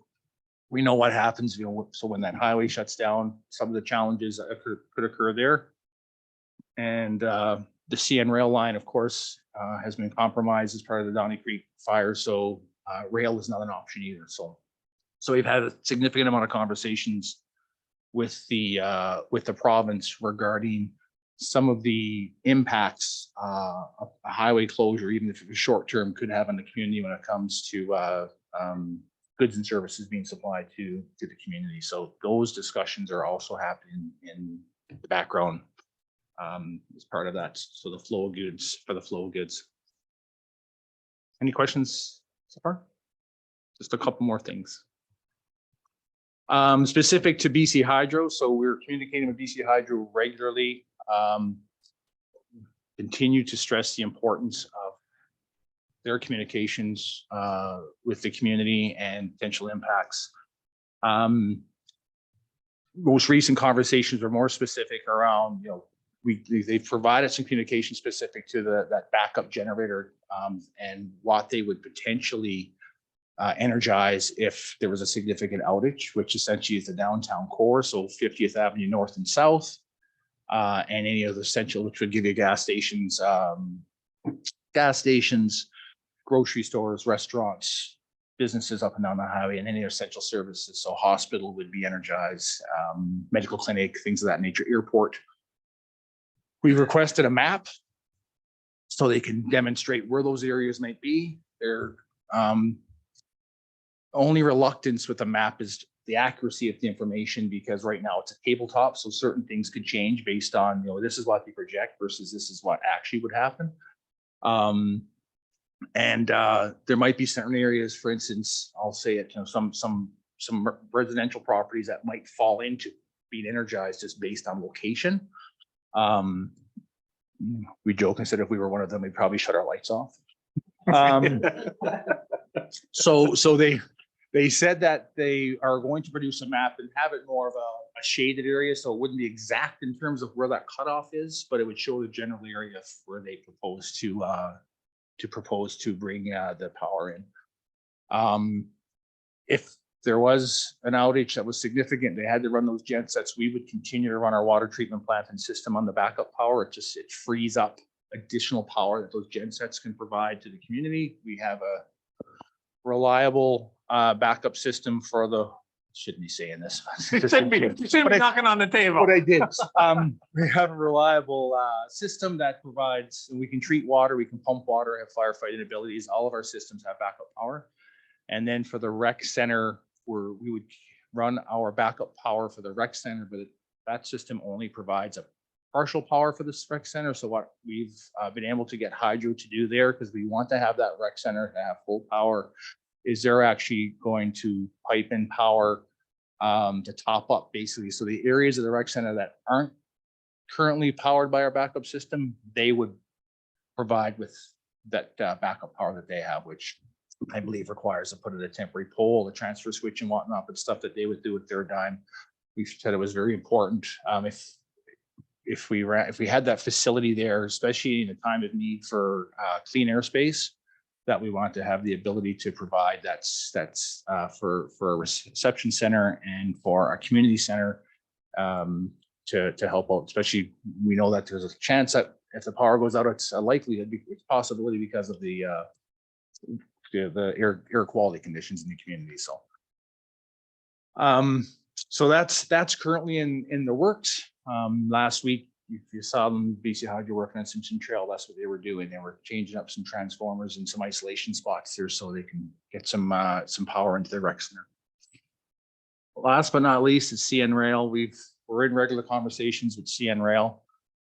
We know what happens, so when that highway shuts down, some of the challenges that could occur there. And the CN rail line, of course, has been compromised as part of the Dene Creek fire. So rail is not an option either. So we've had a significant amount of conversations with the province regarding some of the impacts a highway closure, even if it was short term, could have on the community when it comes to goods and services being supplied to the community. So those discussions are also happening in the background as part of that. So the flow of goods for the flow of goods. Any questions so far? Just a couple more things. Specific to BC Hydro. So we're communicating with BC Hydro regularly. Continue to stress the importance of their communications with the community and potential impacts. Most recent conversations were more specific around, they've provided some communication specific to that backup generator and what they would potentially energize if there was a significant outage, which essentially is the downtown core, so 50th Avenue North and South, and any other essential, which would give you gas stations, grocery stores, restaurants, businesses up and down the highway, and any essential services. So hospital would be energized, medical clinic, things of that nature, airport. We've requested a map so they can demonstrate where those areas might be. Their only reluctance with the map is the accuracy of the information, because right now it's a tabletop, so certain things could change based on, this is what they project versus this is what actually would happen. And there might be certain areas, for instance, I'll say it, some residential properties that might fall into being energized just based on location. We joke and said if we were one of them, we'd probably shut our lights off. So they said that they are going to produce a map and have it more of a shaded area, so it wouldn't be exact in terms of where that cutoff is, but it would show the general area where they propose to bring the power in. If there was an outage that was significant, they had to run those gensets, we would continue to run our water treatment plant and system on the backup power. It frees up additional power that those gensets can provide to the community. We have a reliable backup system for the, shouldn't be saying this. You shouldn't be knocking on the table. But I did. We have a reliable system that provides, and we can treat water, we can pump water, have firefighting abilities. All of our systems have backup power. And then for the rec center, we would run our backup power for the rec center, but that system only provides a partial power for this rec center. So what we've been able to get Hydro to do there, because we want to have that rec center to have full power, is they're actually going to pipe in power to top up basically. So the areas of the rec center that aren't currently powered by our backup system, they would provide with that backup power that they have, which I believe requires to put in a temporary pole, the transfer switch and whatnot, but stuff that they would do with their dime. We said it was very important. If we had that facility there, especially in a time of need for clean airspace, that we want to have the ability to provide that's for a reception center and for our community center to help out. Especially, we know that there's a chance that if the power goes out, it's a likelihood, it's a possibility because of the air quality conditions in the community. So that's currently in the works. Last week, if you saw them, BC Hydro working on Simpson Trail, that's what they were doing. They were changing up some transformers and some isolation spots there so they can get some power into the rec center. Last but not least is CN Rail. We're in regular conversations with CN Rail.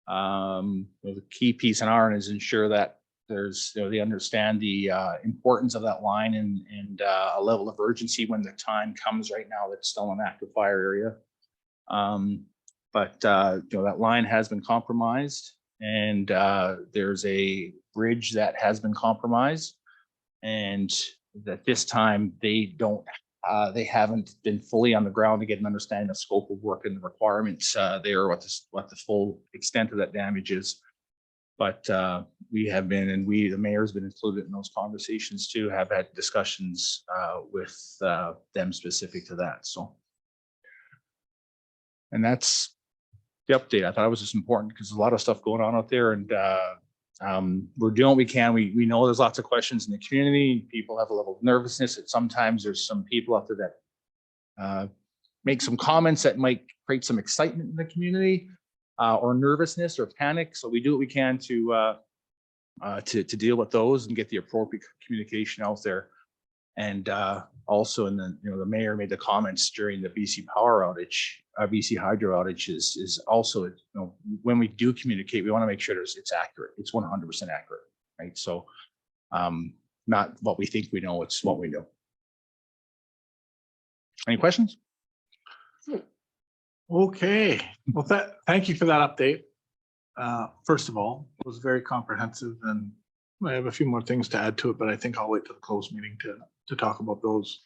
The key piece in ours is ensure that they understand the importance of that line and a level of urgency when the time comes. Right now, that's still an active fire area. But that line has been compromised, and there's a bridge that has been compromised, and that this time they haven't been fully on the ground to get an understanding of scope of work and the requirements there, what the full extent of that damage is. But we have been, and the mayor's been included in those conversations too, have had discussions with them specific to that. So, and that's the update. I thought it was just important because there's a lot of stuff going on out there, and we're doing what we can. We know there's lots of questions in the community. People have a level of nervousness. And sometimes there's some people out there that make some comments that might create some excitement in the community. or nervousness or panic. So we do what we can to deal with those and get the appropriate communication out there. And also, in the mayor made the comments during the BC power outage, BC hydro outage is also, when we do communicate, we want to make sure it's accurate. It's 100% accurate, right? So not what we think we know, it's what we know. Any questions? Okay, well, thank you for that update. First of all, it was very comprehensive, and I have a few more things to add to it, but I think I'll wait till the closed meeting to talk about those.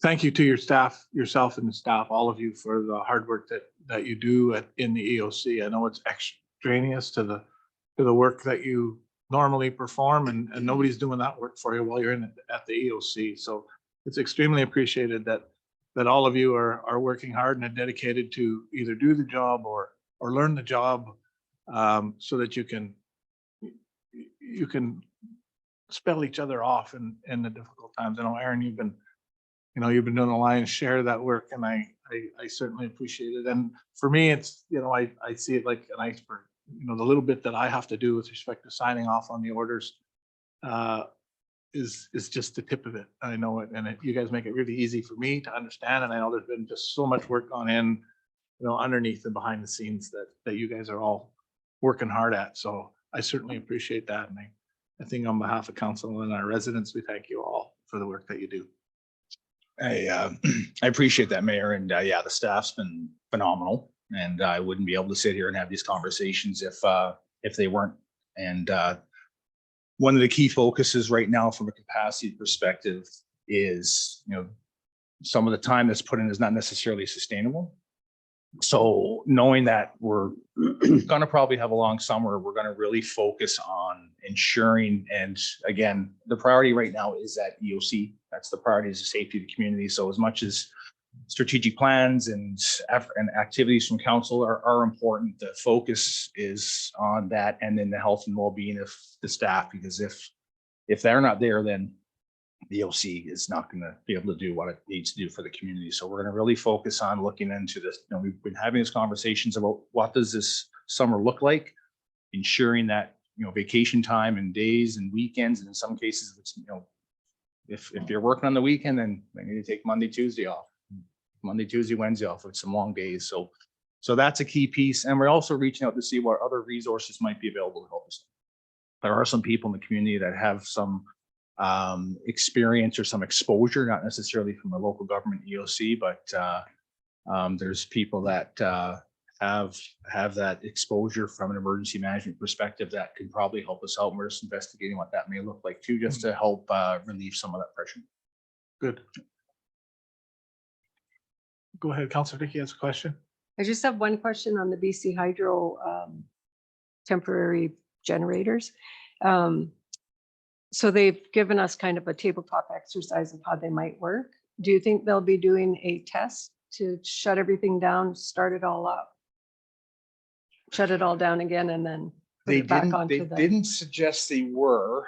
Thank you to your staff, yourself and the staff, all of you, for the hard work that you do in the EOC. I know it's extraneous to the work that you normally perform, and nobody's doing that work for you while you're at the EOC. So it's extremely appreciated that all of you are working hard and are dedicated to either do the job or learn the job, so that you can spell each other off in the difficult times. I know, Aaron, you've been doing the lion's share of that work, and I certainly appreciate it. And for me, it's, I see it like an iceberg. The little bit that I have to do with respect to signing off on the orders is just the tip of it. I know it, and you guys make it really easy for me to understand. And I know there's been just so much work gone in, underneath and behind the scenes that you guys are all working hard at. So I certainly appreciate that. And I think on behalf of council and our residents, we thank you all for the work that you do. I appreciate that, Mayor. And yeah, the staff's been phenomenal. And I wouldn't be able to sit here and have these conversations if they weren't. And one of the key focuses right now from a capacity perspective is, some of the time that's put in is not necessarily sustainable. So knowing that we're going to probably have a long summer, we're going to really focus on ensuring, and again, the priority right now is that EOC. That's the priority, is the safety of the community. So as much as strategic plans and activities from council are important, the focus is on that, and then the health and well-being of the staff, because if they're not there, then the EOC is not going to be able to do what it needs to do for the community. So we're going to really focus on looking into this. We've been having these conversations about what does this summer look like, ensuring that vacation time and days and weekends, and in some cases, it's, if you're working on the weekend, then they need to take Monday, Tuesday off. Monday, Tuesday, Wednesday off with some long days. So that's a key piece. And we're also reaching out to see what other resources might be available to help us. There are some people in the community that have some experience or some exposure, not necessarily from a local government EOC, but there's people that have that exposure from an emergency management perspective that can probably help us out. And we're just investigating what that may look like too, just to help relieve some of that pressure. Good. Go ahead, Councilor Dickey has a question. I just have one question on the BC Hydro temporary generators. So they've given us kind of a tabletop exercise of how they might work. Do you think they'll be doing a test to shut everything down, start it all up, shut it all down again, and then put it back onto the... didn't suggest they were.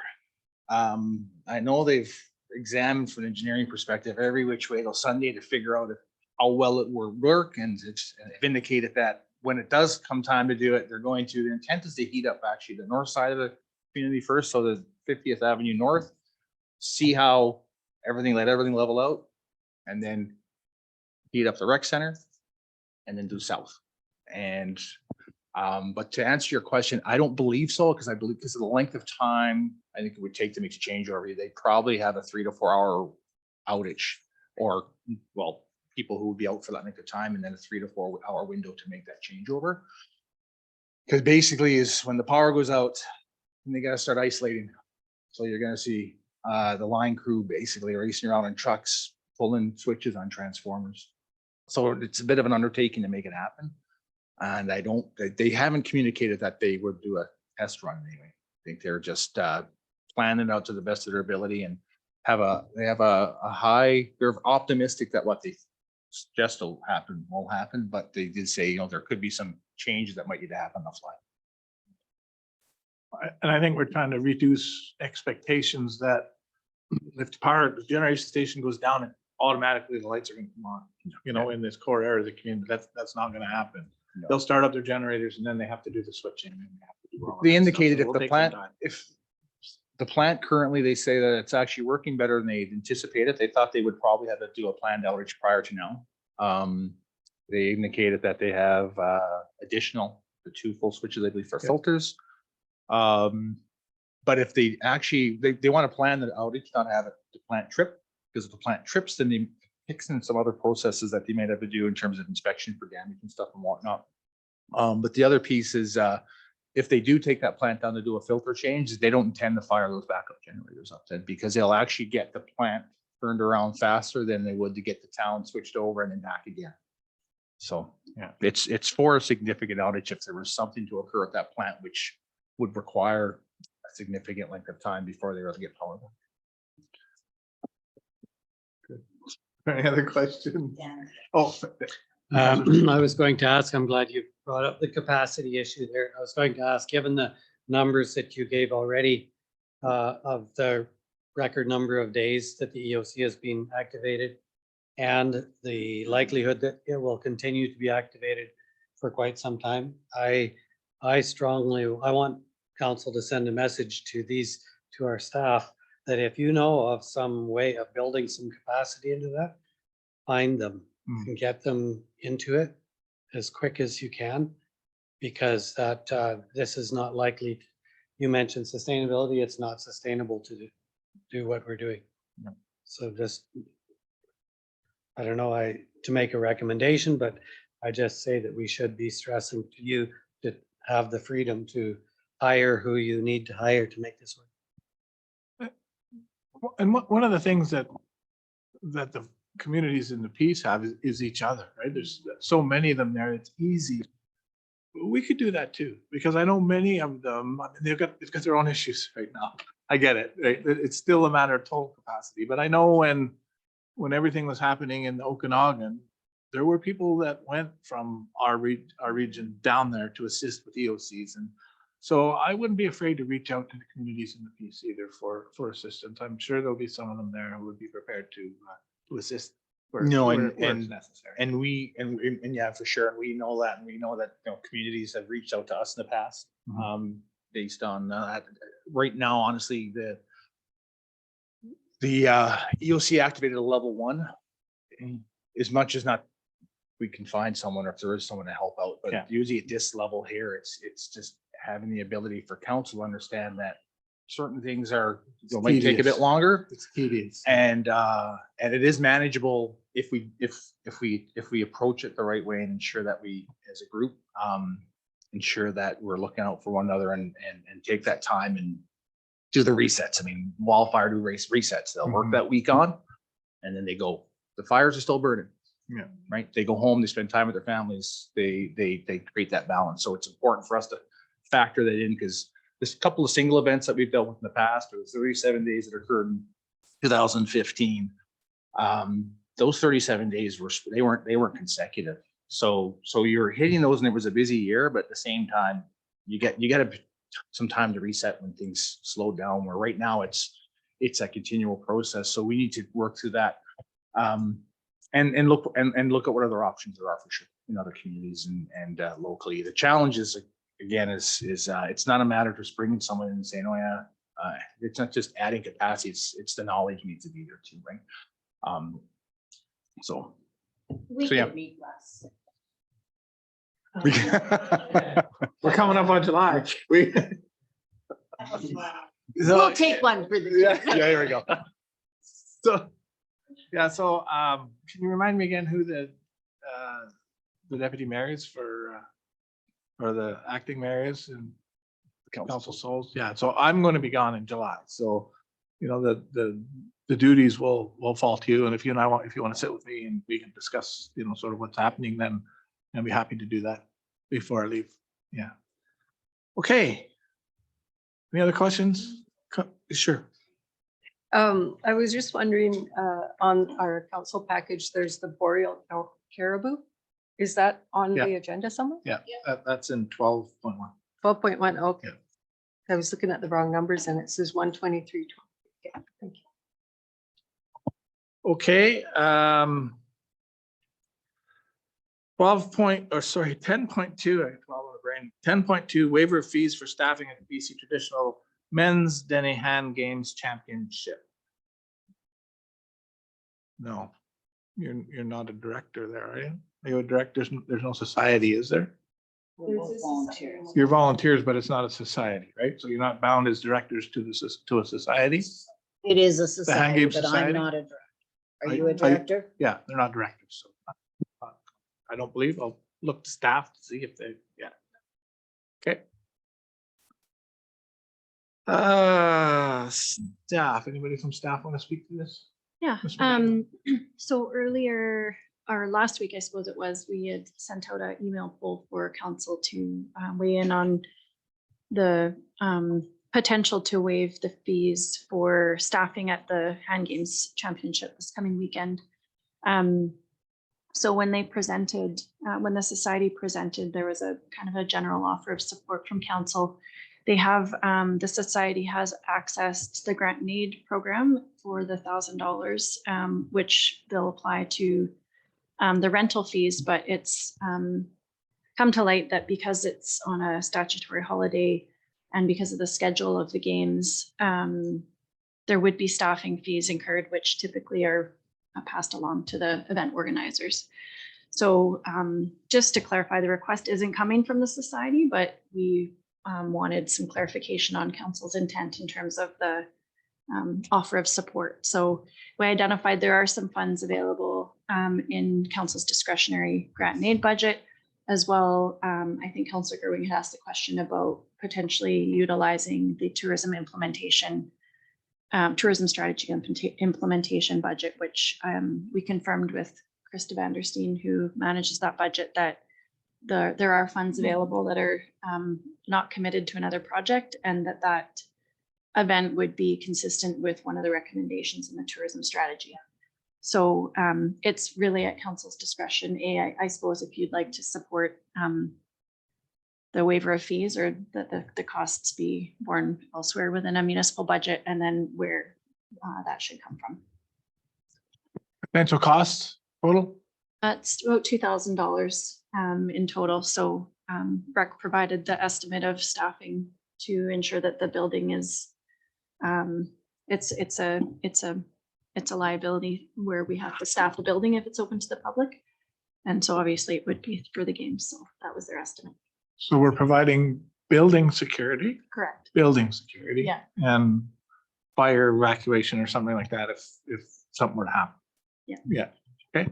I know they've examined from an engineering perspective every which way till Sunday to figure out how well it will work, and it's indicated that when it does come time to do it, they're going to, the intent is to heat up actually the north side of the community first, so the 50th Avenue North, see how let everything level out, and then heat up the rec center, and then do south. And but to answer your question, I don't believe so, because I believe because of the length of time I think it would take to make a change over, they probably have a 3 to 4 hour outage, or well, people who would be out for that length of time, and then a 3 to 4 hour window to make that changeover. Because basically is when the power goes out, and they got to start isolating. So you're going to see the line crew basically racing around in trucks, pulling switches on transformers. So it's a bit of an undertaking to make it happen. And they haven't communicated that they would do a test run anyway. I think they're just planning it out to the best of their ability, and they have a high, they're optimistic that what they suggest will happen, but they did say, there could be some changes that might need to happen on the fly. And I think we're trying to reduce expectations that if the generation station goes down, and automatically the lights are going to come on, in this core area of the community. That's not going to happen. No. They'll start up their generators and then they have to do the switching. and they have to do all of They that stuff, indicated so if it'll the take some plant, time. if the plant currently, they say that it's actually working better than they anticipated. They thought they would probably have to do a planned outage prior to now. They indicated that they have additional, the 2 full switches, I believe, for filters. But if they actually, they want to plan the outage, not have it, the plant trip, because if the plant trips, then they fix in some other processes that they might have to do in terms of inspection for damage and stuff and whatnot. But the other piece is, if they do take that plant down to do a filter change, they don't intend to fire those backup generators up then, because they'll actually get the plant turned around faster than they would to get the town switched over and then back again. So, yeah, it's for a significant outage if there was something to occur at that plant, which would require a significant length of time before they were to get power. Any other questions? Yeah. Oh, I was going to ask, I'm glad you brought up the capacity issue there. I was going to ask, given the numbers that you gave already of the record number of days that the EOC has been activated and the likelihood that it will continue to be activated for quite some time, I want council to send a message to our staff that if you know of some way of building some capacity into that, find them and get them into it as quick as you can, because that this is not likely. You mentioned sustainability. It's not sustainable to do what we're doing. No. So just, I don't know, to make a recommendation, but I just say that we should be stressing to you to have the freedom to hire who you need to hire to make this work. And one of the things that the communities in the Peace have is each other, right? There's so many of them there. It's easy. We could do that too, because I know many of them, I mean, they've got their own issues right now. I get it. Right? It's still a matter of total capacity, but I know when everything was happening in Okanagan, there were people that went from our region down there to assist with EOCs. And so I wouldn't be afraid to reach out to the communities in the Peace either for assistance. I'm sure there'll be some of them there who would be prepared to assist. No, where and it's necessary. and yeah, for sure. And we know that, communities have reached out to us in the past, based on that. Right now, honestly, the EOC activated a level 1. As much as not, we can find someone, or if there is someone to help out, but Yeah. usually at this level here, it's just having the ability for council to understand that certain things might take a bit tedious. longer. It's tedious. And it is manageable if we approach it the right way and ensure that we, as a group, ensure that we're looking out for one another and take that time and do the resets. I mean, wildfire do resets. They'll work that week on, and then they go. The fires are still burning. Yeah. Right. They go home. They spend time with their families. They create that balance. So it's important for us to factor that in, because there's a couple of single events that we've dealt with in the past, or the 37 days that occurred in 2015. Those 37 days they weren't consecutive. So you're hitting those, and it was a busy year, but at the same time, you get some time to reset when things slow down. Where right now it's a continual process. So we need to work through that, and look at what other options there are for sure in other communities and locally. The challenge is, again, is it's not a matter of just bringing someone in and saying, oh yeah, it's not just adding capacity. It's the knowledge needs to be there too, right? So We yeah. could meet less. We're coming up on July. We'll take one for the. Yeah, here we go. So, yeah, so can you remind me again who the deputy mayor is for, or the acting mayor is in Council Souls? Yeah, so I'm going to be gone in July. So, the duties will fall to you. And if you want to sit with me and we can discuss, sort of what's happening, then I'd be happy to do that before I leave. Yeah. Okay. Any other questions? Sure. I was just wondering, on our council package, there's the boreal caribou. Is that on Yeah. the agenda somewhere? Yeah, that's in 12.1. 12.1, okay. Yeah. I was looking at the wrong numbers and it says 123. Yeah, thank you. Okay, 10.2, 10.2 waiver of fees for staffing at the BC Traditional Men's Dene Hand Games Championship. No, you're not a director there, are you? Are you a director? There's no society, is there? We're both volunteers. You're volunteers, but it's not a society, right? So you're not bound as directors to to a society? It is a Hand society, Game but I'm Society? not a director. Are Are you a you- director? Yeah, they're not directors, so. I don't believe. I'll look to staff to see if they, yeah. Okay. Staff, anybody from staff want to speak to this? Yeah, Ms. McGinn? so earlier, or last week, I suppose it was, we had sent out an email poll for council to weigh in on the potential to waive the fees for staffing at the Hand Games Championship this coming weekend. So when they presented, when the society presented, there was a kind of a general offer of support from council. They have, the society has accessed the grant and aid program for the $1,000, which they'll apply to the rental fees, but it's come to light that because it's on a statutory holiday and because of the schedule of the games, there would be staffing fees incurred, which typically are passed along to the event organizers. So just to clarify, the request isn't coming from the society, but we wanted some clarification on council's intent in terms of the offer of support. So we identified there are some funds available in council's discretionary grant and aid budget as well. I think Councillor Gerwing had asked the question about potentially utilizing the tourism strategy implementation budget, which we confirmed with Krista Vandersteen, who manages that budget, that there are funds available that are not committed to another project, and that event would be consistent with one of the recommendations in the tourism strategy. So it's really at council's discretion. I suppose if you'd like to support the waiver of fees, or that the costs be borne elsewhere within a municipal budget, and then where that should come from. Potential costs total? It's about $2,000 in total. So Rec provided the estimate of staffing to ensure that the building is, it's a liability where we have to staff the building if it's open to the public. And so obviously it would be for the games. So that was their estimate. So we're providing building security, Correct. building security. Yeah. And fire evacuation or something like that if something were to happen. Yeah. Yeah. Okay.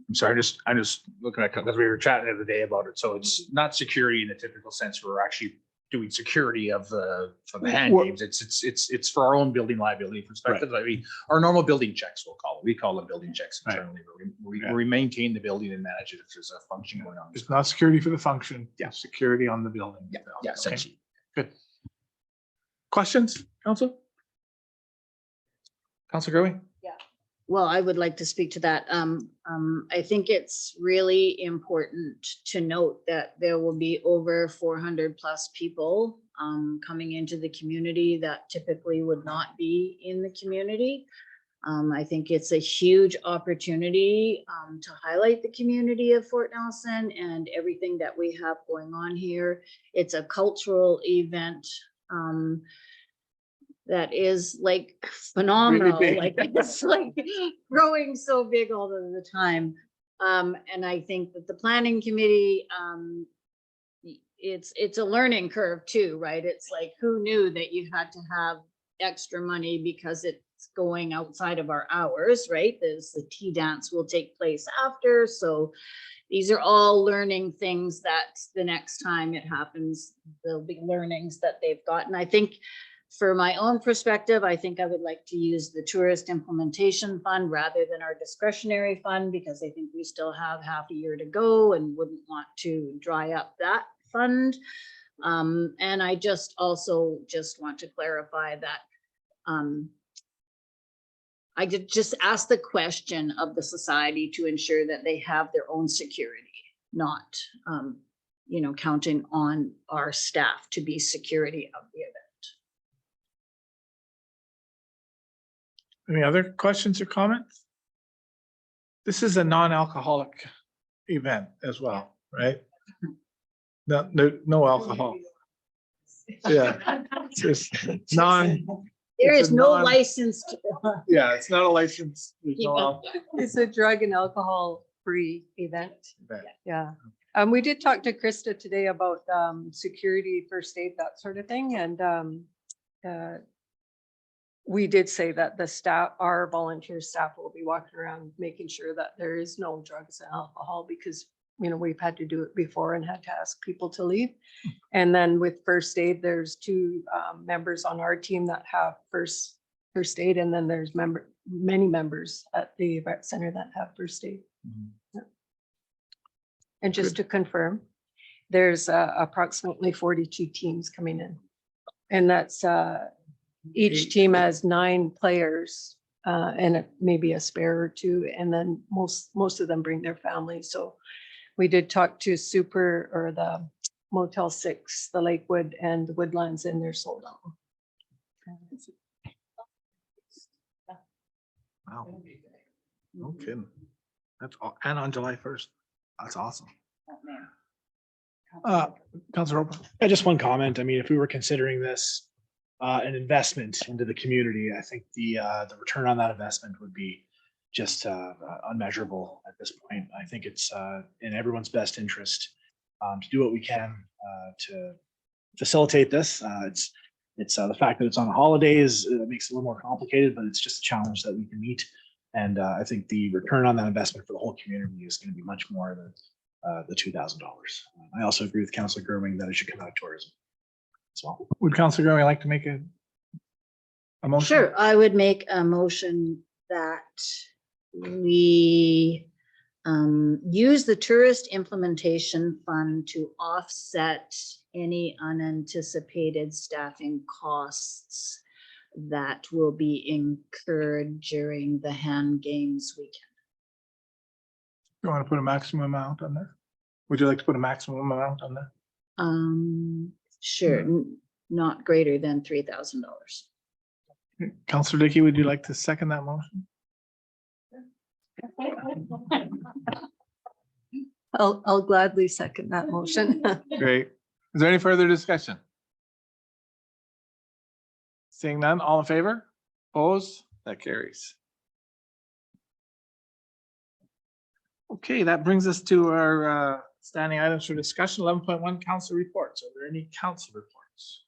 I'm sorry, I just looking at, because we were chatting the other day about it. So it's not security in the typical sense. We're actually doing security of the hand Well- games. It's for our own building liability perspective. I mean, our normal building checks, we call them building checks Right. internally, where Yeah. we maintain the building and manage it if there's a function going on. It's not security for the function. Yeah. It's security on the building. Yeah, Okay. essentially. Good. Questions, council? Council Growing? Well, I would like to speak to that. I think it's really important to note that there will be over 400 plus people coming into the community that typically would not be in the community. I think it's a huge opportunity to highlight the community of Fort Nelson and everything that we have going on here. It's a cultural event that is like phenomenal, big. like it's like growing so big all of the time. And I think that the planning committee, it's a learning curve too, right? It's like, who knew that you had to have extra money because it's going outside of our hours, right? There's the tea dance will take place after. So these are all learning things that the next time it happens, there'll be learnings that they've gotten. I think for my own perspective, I think I would like to use the tourist implementation fund rather than our discretionary fund, because I think we still have half a year to go and wouldn't want to dry up that fund. And I just also just want to clarify that I did just ask the question of the society to ensure that they have their own security, not counting on our staff to be security of the event. Any other questions or comments? This is a non-alcoholic event as well, right? No alcohol. Yeah. It's just There It's is a no non- licensed. yeah, it's not a license. There's no alcohol It's a drug and alcohol free event. event. Yeah. We did talk to Krista today about security, first aid, that sort of thing. And we did say that the staff, our volunteer staff will be walking around making sure that there is no drugs and alcohol because, you know, we've had to do it before and had to ask people to leave. And then with first aid, there's two members on our team that have first aid. And then there's many members at the rec center that have first aid. Yeah. And just to confirm, there's approximately 42 teams coming in. And that's each team has 9 players and maybe a spare or 2. And then most of them bring their families. So we did talk to the Motel 6, the Lakewood and the Woodlands, and they're sold out. Wow. No kidding. That's all. And on July 1st. That's awesome. Councilor Roper. Yeah, just one comment. I mean, if we were considering this an investment into the community, I think the return on that investment would be just unmeasurable at this point. I think it's in everyone's best interest to do what we can to facilitate this. It's the fact that it's on holidays makes it a little more complicated, but it's just a challenge that we can meet. And I think the return on that investment for the whole community is going to be much more than the $2,000. I also agree with Councilor Gerwing that it should come out of tourism as well. Would Councilor Gerwing like to make a motion? Sure, I would make a motion that we use the tourist implementation fund to offset any unanticipated staffing costs that will be incurred during the hand games weekend. You want to put a maximum amount on there? Would you like to put a maximum amount on there? Sure, not greater than $3,000. Councilor Dickey, would you like to second that motion? I'll gladly second that motion. Great. Is there any further discussion? Seeing none, all in favor? Opposed? That carries. Okay, that brings us to our standing items for discussion. 11.1 council reports. Are there any council reports?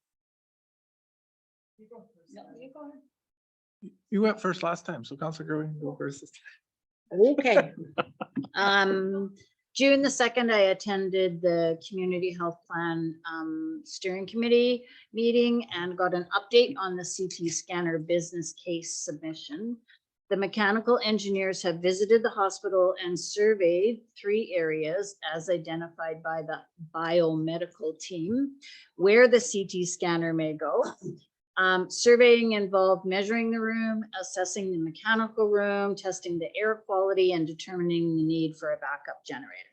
You went first last time, so Councilor Gerwing, go first this time. Okay. June the 2nd, I attended the Community Health Plan Steering Committee meeting and got an update on the CT scanner business case submission. The mechanical engineers have visited the hospital and surveyed 3 areas as identified by the biomedical team where the CT scanner may go. Surveying involved measuring the room, assessing the mechanical room, testing the air quality, and determining the need for a backup generator.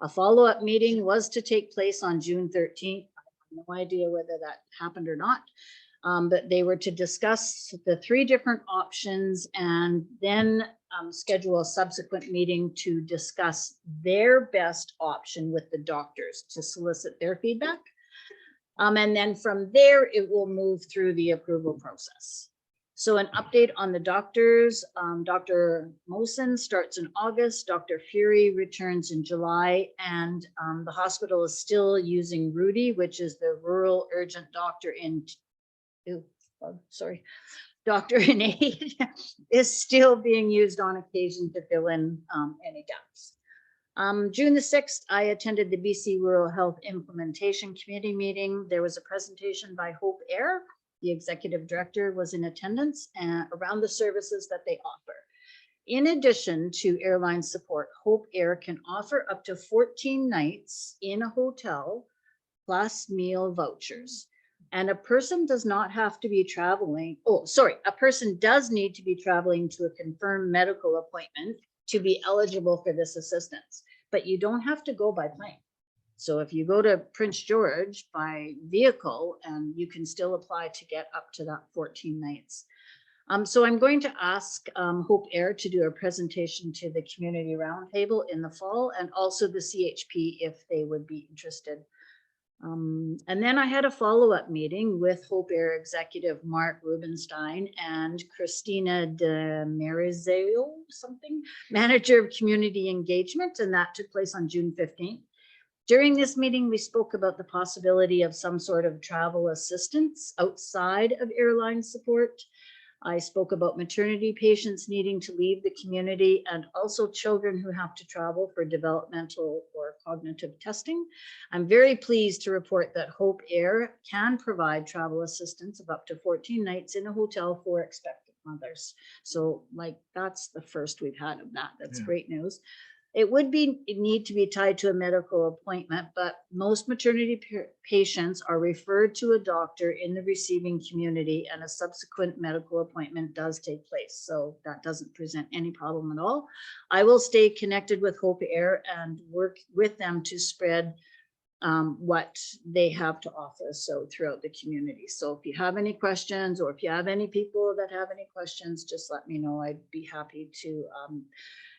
A follow-up meeting was to take place on June 13th. I have no idea whether that happened or not, but they were to discuss the 3 different options and then schedule a subsequent meeting to discuss their best option with the doctors to solicit their feedback. And then from there, it will move through the approval process. So an update on the doctors, Dr. Mosen starts in August, Dr. Fury returns in July, and the hospital is still using Rudy, which is the rural urgent doctor in, Dr. in aid is still being used on occasion to fill in any gaps. June the 6th, I attended the BC Rural Health Implementation Committee meeting. There was a presentation by Hope Air. The executive director was in attendance around the services that they offer. In addition to airline support, Hope Air can offer up to 14 nights in a hotel plus meal vouchers. And a person does not have to be traveling. A person does need to be traveling to a confirmed medical appointment to be eligible for this assistance, but you don't have to go by plane. So if you go to Prince George by vehicle, and you can still apply to get up to that 14 nights. So I'm going to ask Hope Air to do a presentation to the community roundtable in the fall, and also the CHP if they would be interested. And then I had a follow-up meeting with Hope Air executive Mark Rubenstein and Christina de Marizeo, something, manager of community engagement, and that took place on June 15th. During this meeting, we spoke about the possibility of some sort of travel assistance outside of airline support. I spoke about maternity patients needing to leave the community and also children who have to travel for developmental or cognitive testing. I'm very pleased to report that Hope Air can provide travel assistance of up to 14 nights in a hotel for expectant mothers. So like, that's the first we've had of that. That's great news. It would need to be tied to a medical appointment, but most maternity patients are referred to a doctor in the receiving community, and a subsequent medical appointment does take place. So that doesn't present any problem at all. I will stay connected with Hope Air and work with them to spread what they have to offer so throughout the community. So if you have any questions, or if you have any people that have any questions, just let me know. I'd be happy to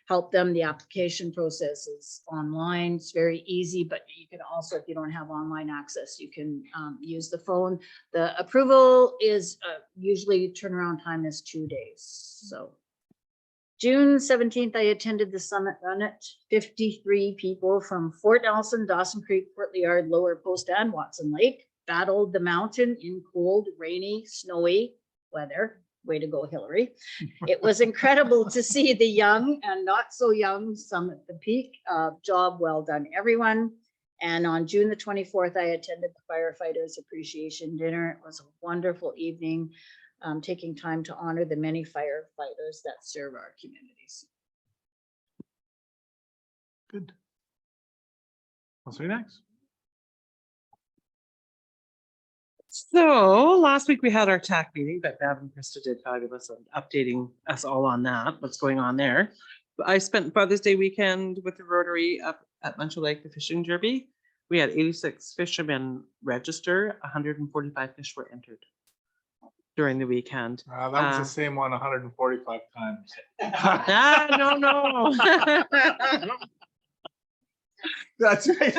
help them. The application process is online. It's very easy, but you can also, if you don't have online access, you can use the phone. The approval is usually turnaround time is 2 days. So June 17th, I attended the Summit Run It. 53 people from Fort Nelson, Dawson Creek, Fort Liard, Lower Post, and Watson Lake battled the mountain in cold, rainy, snowy weather. Way to go, Hillary. It was incredible to see the young and not so young summit the peak. Job well done, everyone. And on June the 24th, I attended the Firefighters Appreciation Dinner. It was a wonderful evening, taking time to honor the many firefighters that serve our communities. Good. I'll see you next. So last week we had our TAC meeting, but Bev and Krista did fabulous at updating us all on that, what's going on there. I spent Father's Day weekend with the Rotary up at Muncher Lake, the fishing derby. We had 86 fishermen register, 145 fish were entered during the weekend. That was the same one 145 times. No. That's right.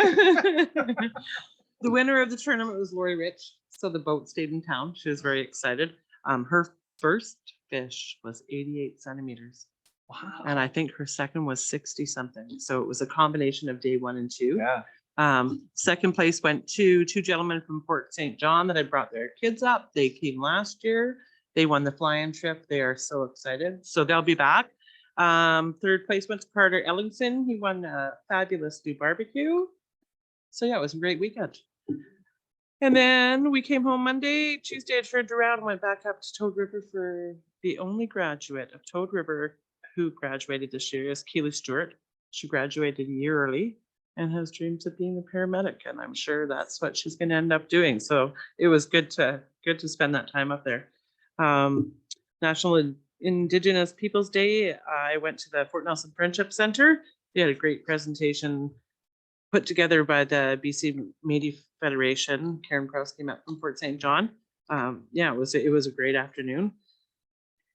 The winner of the tournament was Lori Rich. So the boat stayed in town. She was very excited. Her first fish was 88 centimeters. Wow. And I think her second was 60 something. So it was a combination of day 1 and 2. Yeah. Second place went to 2 gentlemen from Port St. John that had brought their kids up. They came last year. They won the fly-in trip. They are so excited. So they'll be back. Third place went to Carter Ellingson. He won a fabulous new barbecue. So yeah, it was a great weekend. And then we came home Monday. Tuesday, I turned around and went back up to Toad River for the only graduate of Toad River who graduated this year is Keely Stewart. She graduated a year early and has dreams of being a paramedic. And I'm sure that's what she's going to end up doing. So it was good to spend that time up there. National Indigenous Peoples Day. I went to the Fort Nelson Friendship Center. They had a great presentation put together by the BC Métis Federation. Karen Krause came up from Fort St. John. Yeah, it was a great afternoon.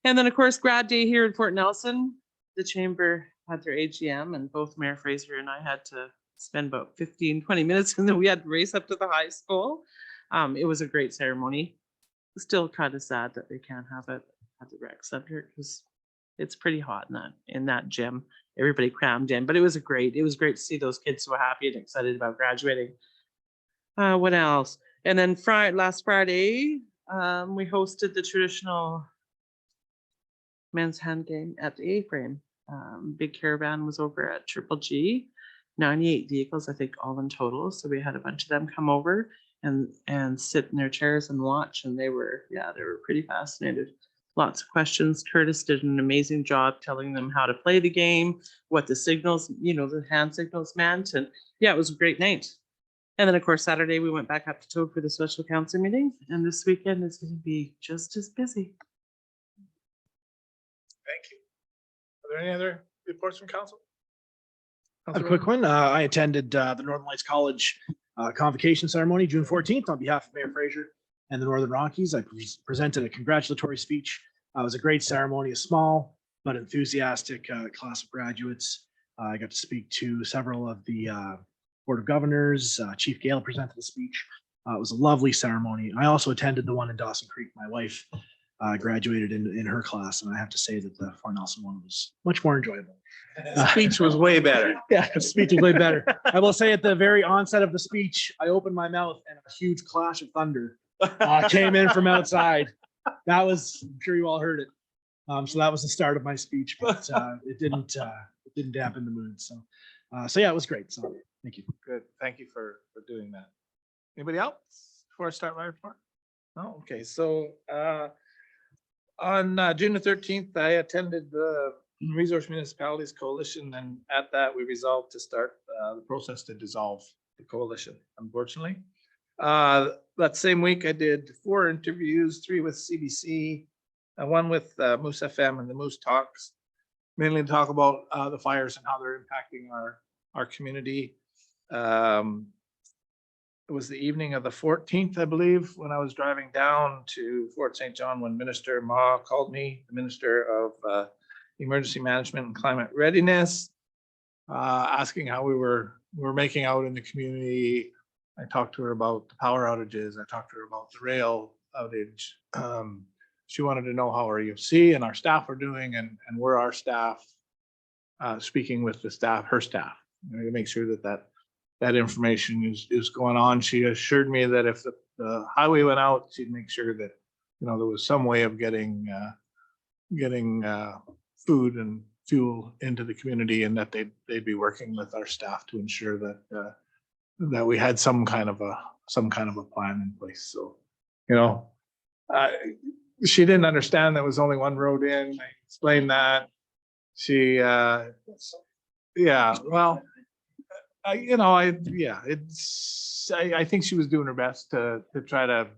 And then of course, grad day here in Fort Nelson, the chamber had their AGM and both Mayor Fraser and I had to spend about 15-20 minutes and then we had to race up to the high school. It was a great ceremony. Still kind of sad that they can't have it at the rec center because it's pretty hot in that gym. Everybody crammed in, but it was great to see those kids so happy and excited about graduating. What else? And then last Friday, we hosted the traditional men's hand game at the A-frame. Big caravan was over at Triple G, 98 vehicles, I think all in total. So we had a bunch of them come over and sit in their chairs and watch. And they were pretty fascinated. Lots of questions. Curtis did an amazing job telling them how to play the game, what the signals, the hand signals meant. And yeah, it was a great night. And then of course, Saturday, we went back up to Toad for the special council meeting. And this weekend is going to be just as busy. Thank you. Are there any other reports from council? A quick one. I attended the Northern Lights College convocation ceremony, June 14th, on behalf of Mayor Fraser and the Northern Rockies. I presented a congratulatory speech It was a great ceremony, a small but enthusiastic class of graduates. I got to speak to several of the Board of Governors. Chief Gale presented a speech. It was a lovely ceremony. I also attended the one in Dawson Creek. My wife graduated in her class, and I have to say that the Fort Nelson one was much more enjoyable. Speech was way better. Yeah, the speech was way better. I will say at the very onset of the speech, I opened my mouth and a huge clash of thunder came in from outside. That was, I'm sure you all heard it. So that was the start of my speech, but it didn't dampen the mood. So yeah, it was great. So thank you. Good. Thank you for doing that. Anybody else before I start my report? No? Okay. So on June the 13th, I attended the Resource Municipalities Coalition, and at that we resolved to start the process to dissolve the coalition, unfortunately. That same week I did 4 interviews, 3 with CBC, one with Moose FM and the Moose Talks, mainly to talk about the fires and how they're impacting our community. It was the evening of the 14th, I believe, when I was driving down to Fort St. John when Minister Ma called me, the Minister of Emergency Management and Climate Readiness, asking how we were making out in the community. I talked to her about the power outages. I talked to her about the rail outage. She wanted to know how our EFC and our staff are doing, and where our staff, speaking with the staff, her staff, to make sure that information is going on. She assured me that if the highway went out, she'd make sure that, there was some way of getting food and fuel into the community, and that they'd be working with our staff to ensure that we had some kind of a plan in place. So, she didn't understand there was only one road in. I explained that. She, yeah, well, I think she was doing her best to try to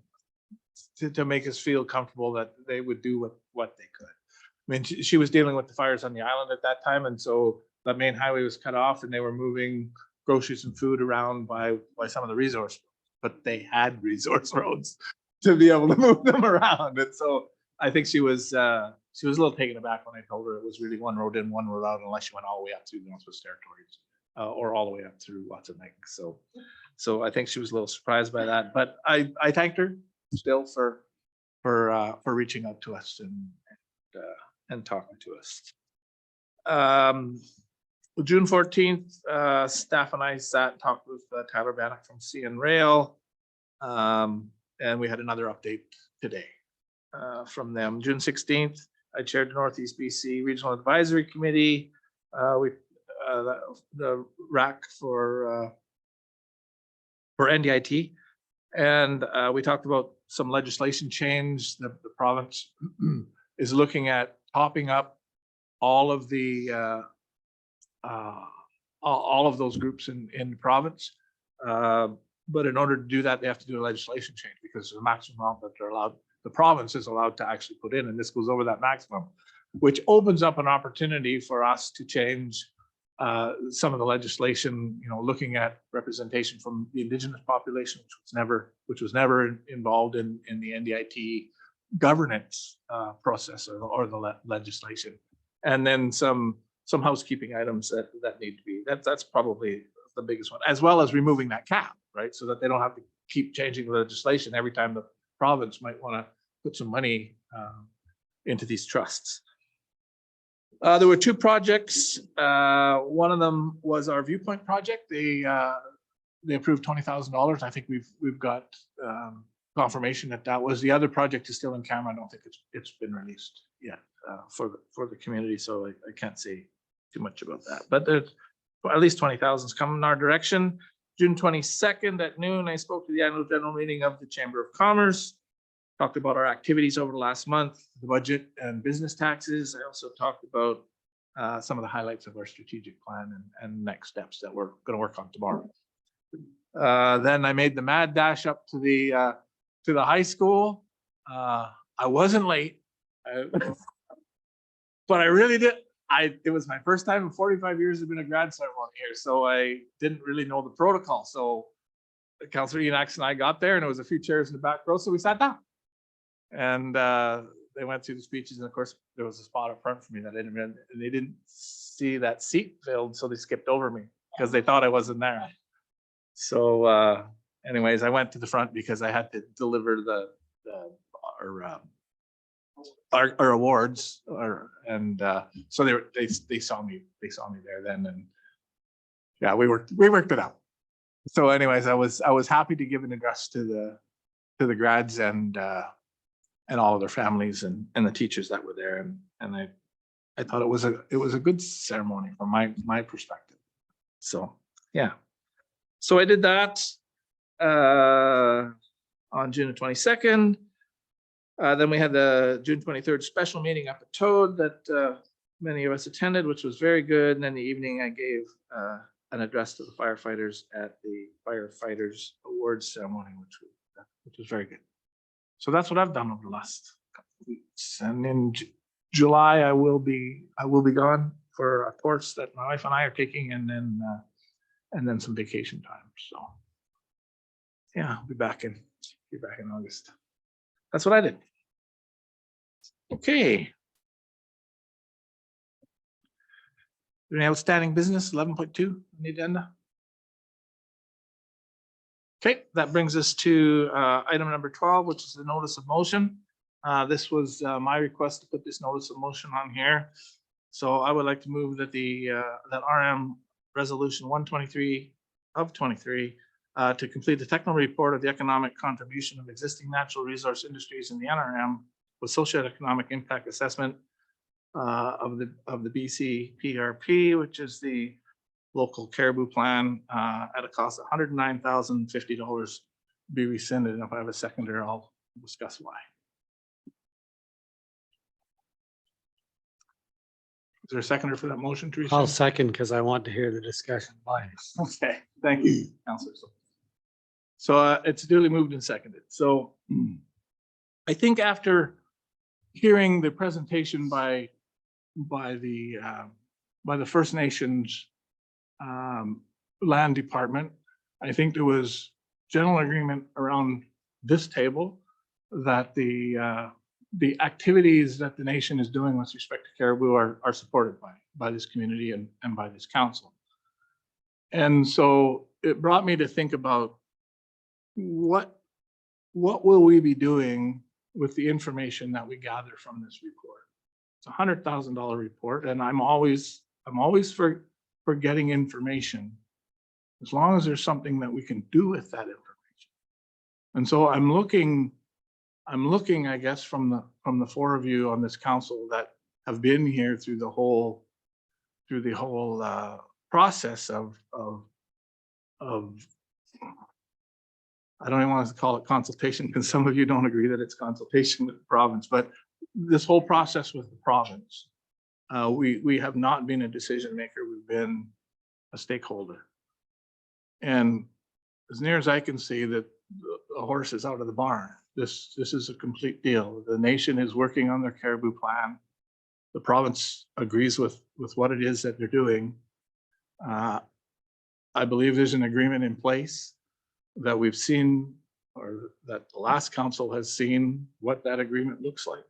make us feel comfortable that they would do what they could. I mean, she was dealing with the fires on the island at that time, and so the main highway was cut off, and they were moving groceries and food around by some of the resource, but they had resource roads to be able to move them around. And so I think she was a little taken aback when I told her it was really one road in, one road out, unless you went all the way up through the Northwest Territories. Or all the way up through Watson. So I think she was a little surprised by that, but I thanked her still for reaching out to us and talking to us. June 14th, staff and I sat and talked with Tyler Bannock from CN Rail, and we had another update today from them. June 16th, I chaired the Northeast BC Regional Advisory Committee. The RAC for NDIT, and we talked about some legislation change. The province is looking at topping up all of the all of those groups in the province, but in order to do that, they have to do a legislation change because the maximum amount that they're allowed, the province is allowed to actually put in, and this goes over that maximum, which opens up an opportunity for us to change some of the legislation, looking at representation from the Indigenous population, which was never involved in the NDIT governance process or the legislation, and then some housekeeping items that need to be. That's probably the biggest one, as well as removing that cap, right, so that they don't have to keep changing the legislation every time the province might want to put some money into these trusts. There were 2 projects. One of them was our Viewpoint project. They approved $20,000. I think we've got confirmation that was. The other project is still in camera. I don't think it's been released yet for the community, so I can't say too much about that. But there's at least 20,000 is coming in our direction. June 22nd at noon, I spoke to the annual general meeting of the Chamber of Commerce. Talked about our activities over the last month, the budget and business taxes. I also talked about some of the highlights of our strategic plan and next steps that we're going to work on tomorrow. Then I made the mad dash up to the high school. I wasn't late, but I really did. It was my first time in 45 years I've been a grad ceremony here, so I didn't really know the protocol. So Councillor Enax and I got there, and there was a few chairs in the back row, so we sat down. And they went through the speeches, and of course, there was a spot up front for me that I didn't, and they didn't see that seat filled, so they skipped over me because they thought I wasn't there. So anyways, I went to the front because I had to deliver our awards, so they saw me there then, and yeah, we worked it out. So anyways, I was happy to give an address to the grads and all of their families and the teachers that were there, and I thought it was a good ceremony from my perspective. So yeah, so I did that on June 22nd. Then we had the June 23rd special meeting up at Toad that many of us attended, which was very good. And then the evening I gave an address to the firefighters at the Firefighters Awards ceremony, which was very good. So that's what I've done over the last couple of weeks. And in July, I will be gone for a course that my wife and I are taking, and then some vacation time. So yeah, I'll be back in August. That's what I did. Okay. Any outstanding business, 11.2 on the agenda? Okay, that brings us to item number 12, which is the notice of motion. This was my request to put this notice of motion on here. So I would like to move that that RM Resolution 123 of 23 to complete the technical report of the economic contribution of existing natural resource industries in the NRM with socioeconomic impact assessment of the BC PRP, which is the local caribou plan, at a cost of $109,050 be rescinded. And if I have a seconder, I'll discuss why. Is there a seconder for that motion to I'll rescind? second because I want to hear the discussion. Why? Okay, thank you, Councillor. So it's duly moved and seconded. So I think after hearing the presentation by the First Nations land department, I think there was general agreement around this table that the activities that the nation is doing with respect to caribou are supported by this community and by this council. And so it brought me to think about what will we be doing with the information that we gather from this report. It's a $100,000 report, and I'm always for getting information as long as there's something that we can do with that information. And so I'm looking, I guess, from the four of you on this council that have been here through the whole process of I don't even want to call it consultation because some of you don't agree that it's consultation with the province, but this whole process with the province, we have not been a decision maker. We've been a stakeholder. And as near as I can see, that the horse is out of the barn. This is a complete deal. The nation is working on their caribou plan. The province agrees with what it is that they're doing. I believe there's an agreement in place that we've seen, or that the last council has seen what that agreement looks like.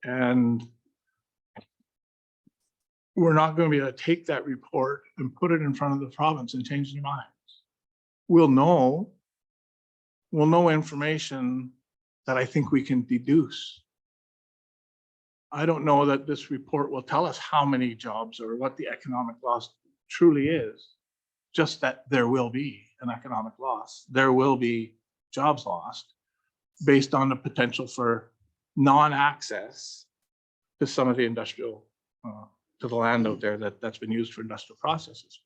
And we're not going to be able to take that report and put it in front of the province and change their minds. We'll know information that I think we can deduce. I don't know that this report will tell us how many jobs or what the economic loss truly is, just that there will be an economic loss. There will be jobs lost based on the potential for non-access to some of the industrial, to the land out there that's been used for industrial processes.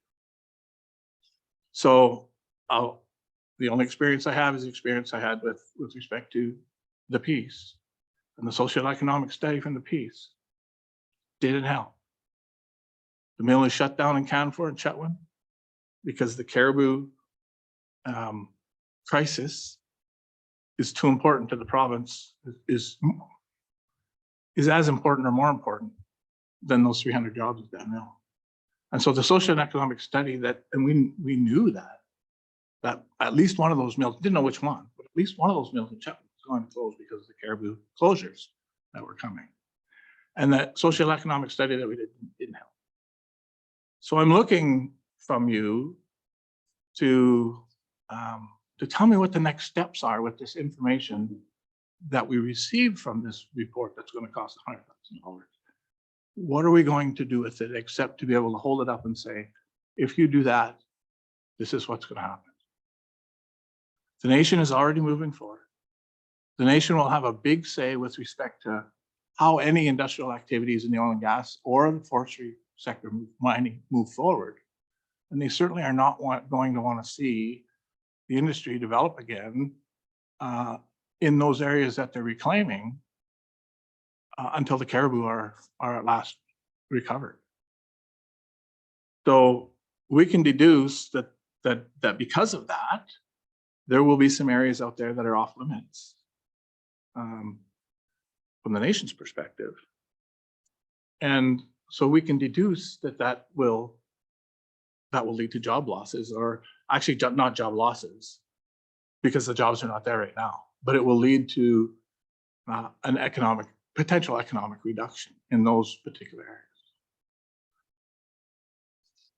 So the only experience I have is the experience I had with respect to the piece and the socioeconomic study from the piece. Didn't help. The mill is shut down in Canfor and Chetwynd because the caribou crisis is too important to the province, is as important or more important than those 300 jobs at that mill. And so the social and economic study and we knew that at least one of those mills, didn't know which one, but at least one of those mills in Chetwynd was going to close because of the caribou closures. that were coming. And that social economic study that we didn't help. So I'm looking from you to tell me what the next steps are with this information that we received from this report that's going to cost $100,000. What are we going to do with it except to be able to hold it up and say, if you do that, this is what's going to happen. The nation is already moving forward. The nation will have a big say with respect to how any industrial activities in the oil and gas or the forestry sector mining move forward. And they certainly are not going to want to see the industry develop again in those areas that they're reclaiming until the caribou are at last recovered. So we can deduce that because of that, there will be some areas out there that are off limits from the nation's perspective. And so we can deduce that will lead to job losses, or actually not job losses, because the jobs are not there right now, but it will lead to an potential economic reduction in those particular areas.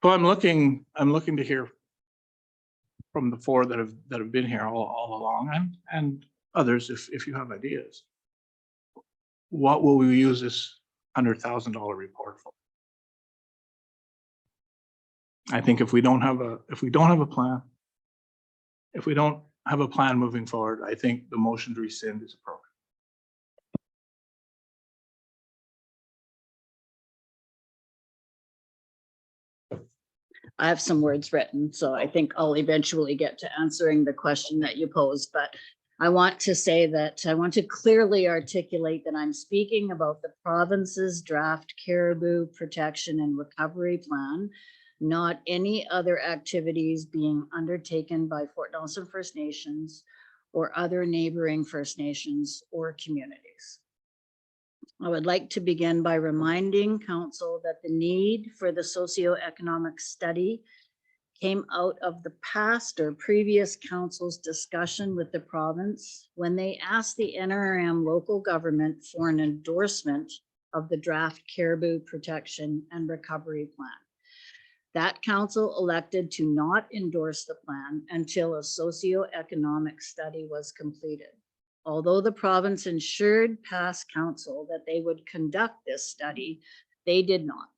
So I'm looking to hear from the four that have been here all along, and others if you have ideas. What will we use this $100,000 report for? I think if we don't have a plan moving forward, I think the motion to rescind is appropriate. I have some words written, so I think I'll eventually get to answering the question that you posed, but I want to say that I want to clearly articulate that I'm speaking about the province's draft caribou protection and recovery plan, not any other activities being undertaken by Fort Nelson First Nations or other neighboring First Nations or communities. I would like to begin by reminding Council that the need for the socioeconomic study came out of the past or previous council's discussion with the province when they asked the NRM local government for an endorsement of the draft caribou protection and recovery plan. That council elected to not endorse the plan until a socioeconomic study was completed. Although the province ensured past council that they would conduct this study, they did not.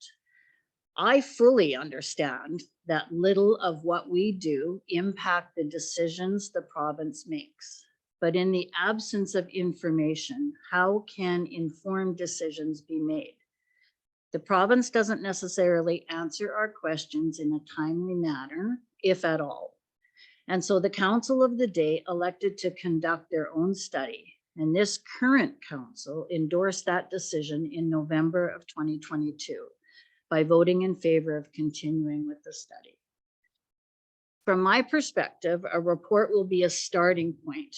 I fully understand that little of what we do impact the decisions the province makes. But in the absence of information, how can informed decisions be made? The province doesn't necessarily answer our questions in a timely manner, if at all. And so the council of the day elected to conduct their own study. And this current council endorsed that decision in November of 2022 by voting in favor of continuing with the study. From my perspective, a report will be a starting point,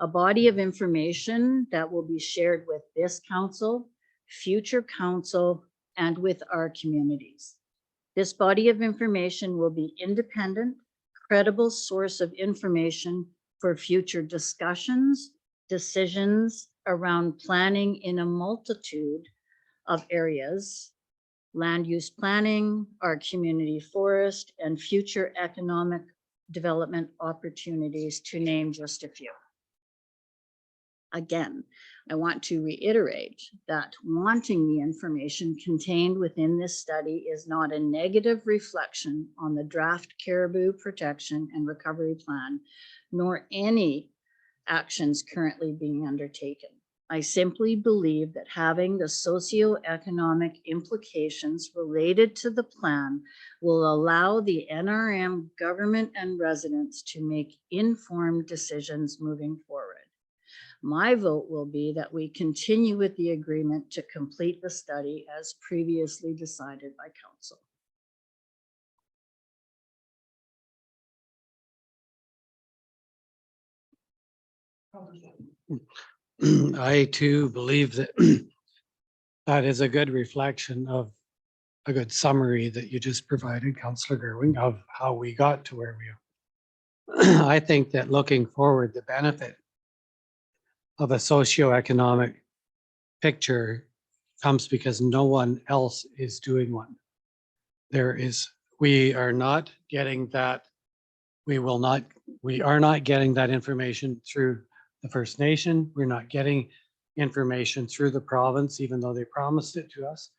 a body of information that will be shared with this council, future council, and with our communities. This body of information will be independent, credible source of information for future discussions, decisions around planning in a multitude of areas, land use planning, our community forest, and future economic development opportunities, to name just a few. Again, I want to reiterate that wanting the information contained within this study is not a negative reflection on the draft caribou protection and recovery plan, nor any actions currently being undertaken. I simply believe that having the socioeconomic implications related to the plan will allow the NRM government and residents to make informed decisions moving forward. My vote will be that we continue with the agreement to complete the study as previously decided by council. I too believe that that is a good reflection of a good summary that you just provided, Councillor Gerwing, of how we got to where we are. I think that looking forward, the benefit of a socioeconomic picture comes because no one else is doing one. We are not getting that. We are not getting that information through the First Nation. We're not getting information through the province, even though they promised it to us.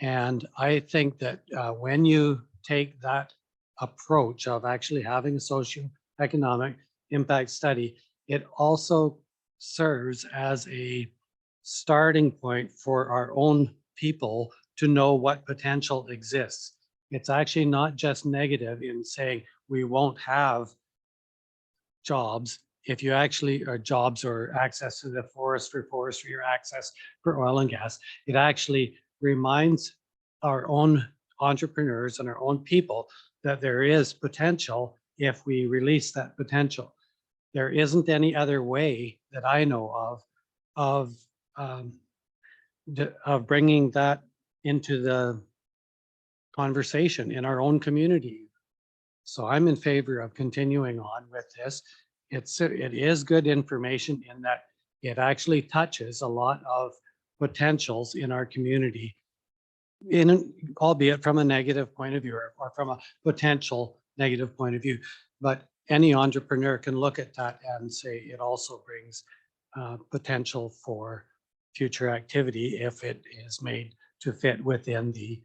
And I think that when you take that approach of actually having a socioeconomic impact study, it also serves as a starting point for our own people to know what potential exists. It's actually not just negative in saying we won't have jobs. If you actually are jobs or access to the forest for forestry or access for oil and gas, it actually reminds our own entrepreneurs and our own people that there is potential if we release that potential. There isn't any other way that I know of bringing that into the conversation in our own community. So I'm in favor of continuing on with this. It is good information in that it actually touches a lot of potentials in our community, albeit from a negative point of view or from a potential negative point of view. But any entrepreneur can look at that and say it also brings potential for future activity if it is made to fit within the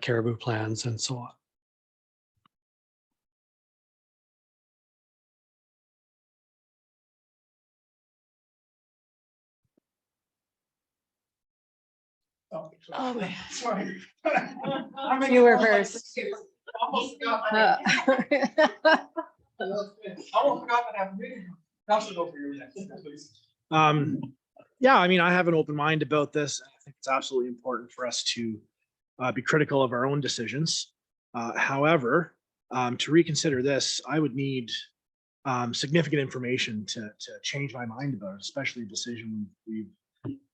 caribou plans and so on. Oh, man. Sorry. You were first. Almost forgot I have a meeting. Councilor, go for your next, please. Yeah, I mean, I have an open mind about this. I think it's absolutely important for us to be critical of our own decisions. However, to reconsider this, I would need significant information to change my mind about it, especially a decision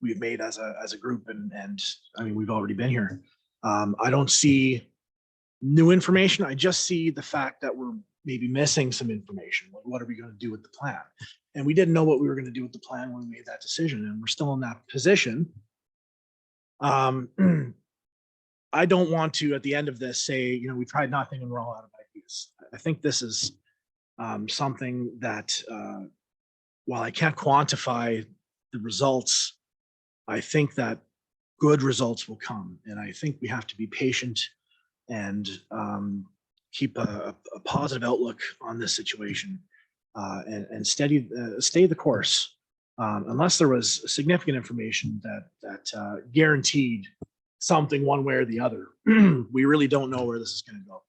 we've made as a group. And I mean, we've already been here. I don't see new information. I just see the fact that we're maybe missing some information. Like, what are we going to do with the plan? And we didn't know what we were going to do with the plan when we made that decision, and we're still in that position. I don't want to, at the end of this, say, you know, we tried nothing and we're all out of ideas. I think this is something that, while I can't quantify the results, I think that good results will come. And I think we have to be patient and keep a positive outlook on this situation and stay the course. Unless there was significant information that guaranteed something one way or the other, we really don't know where this is going to go.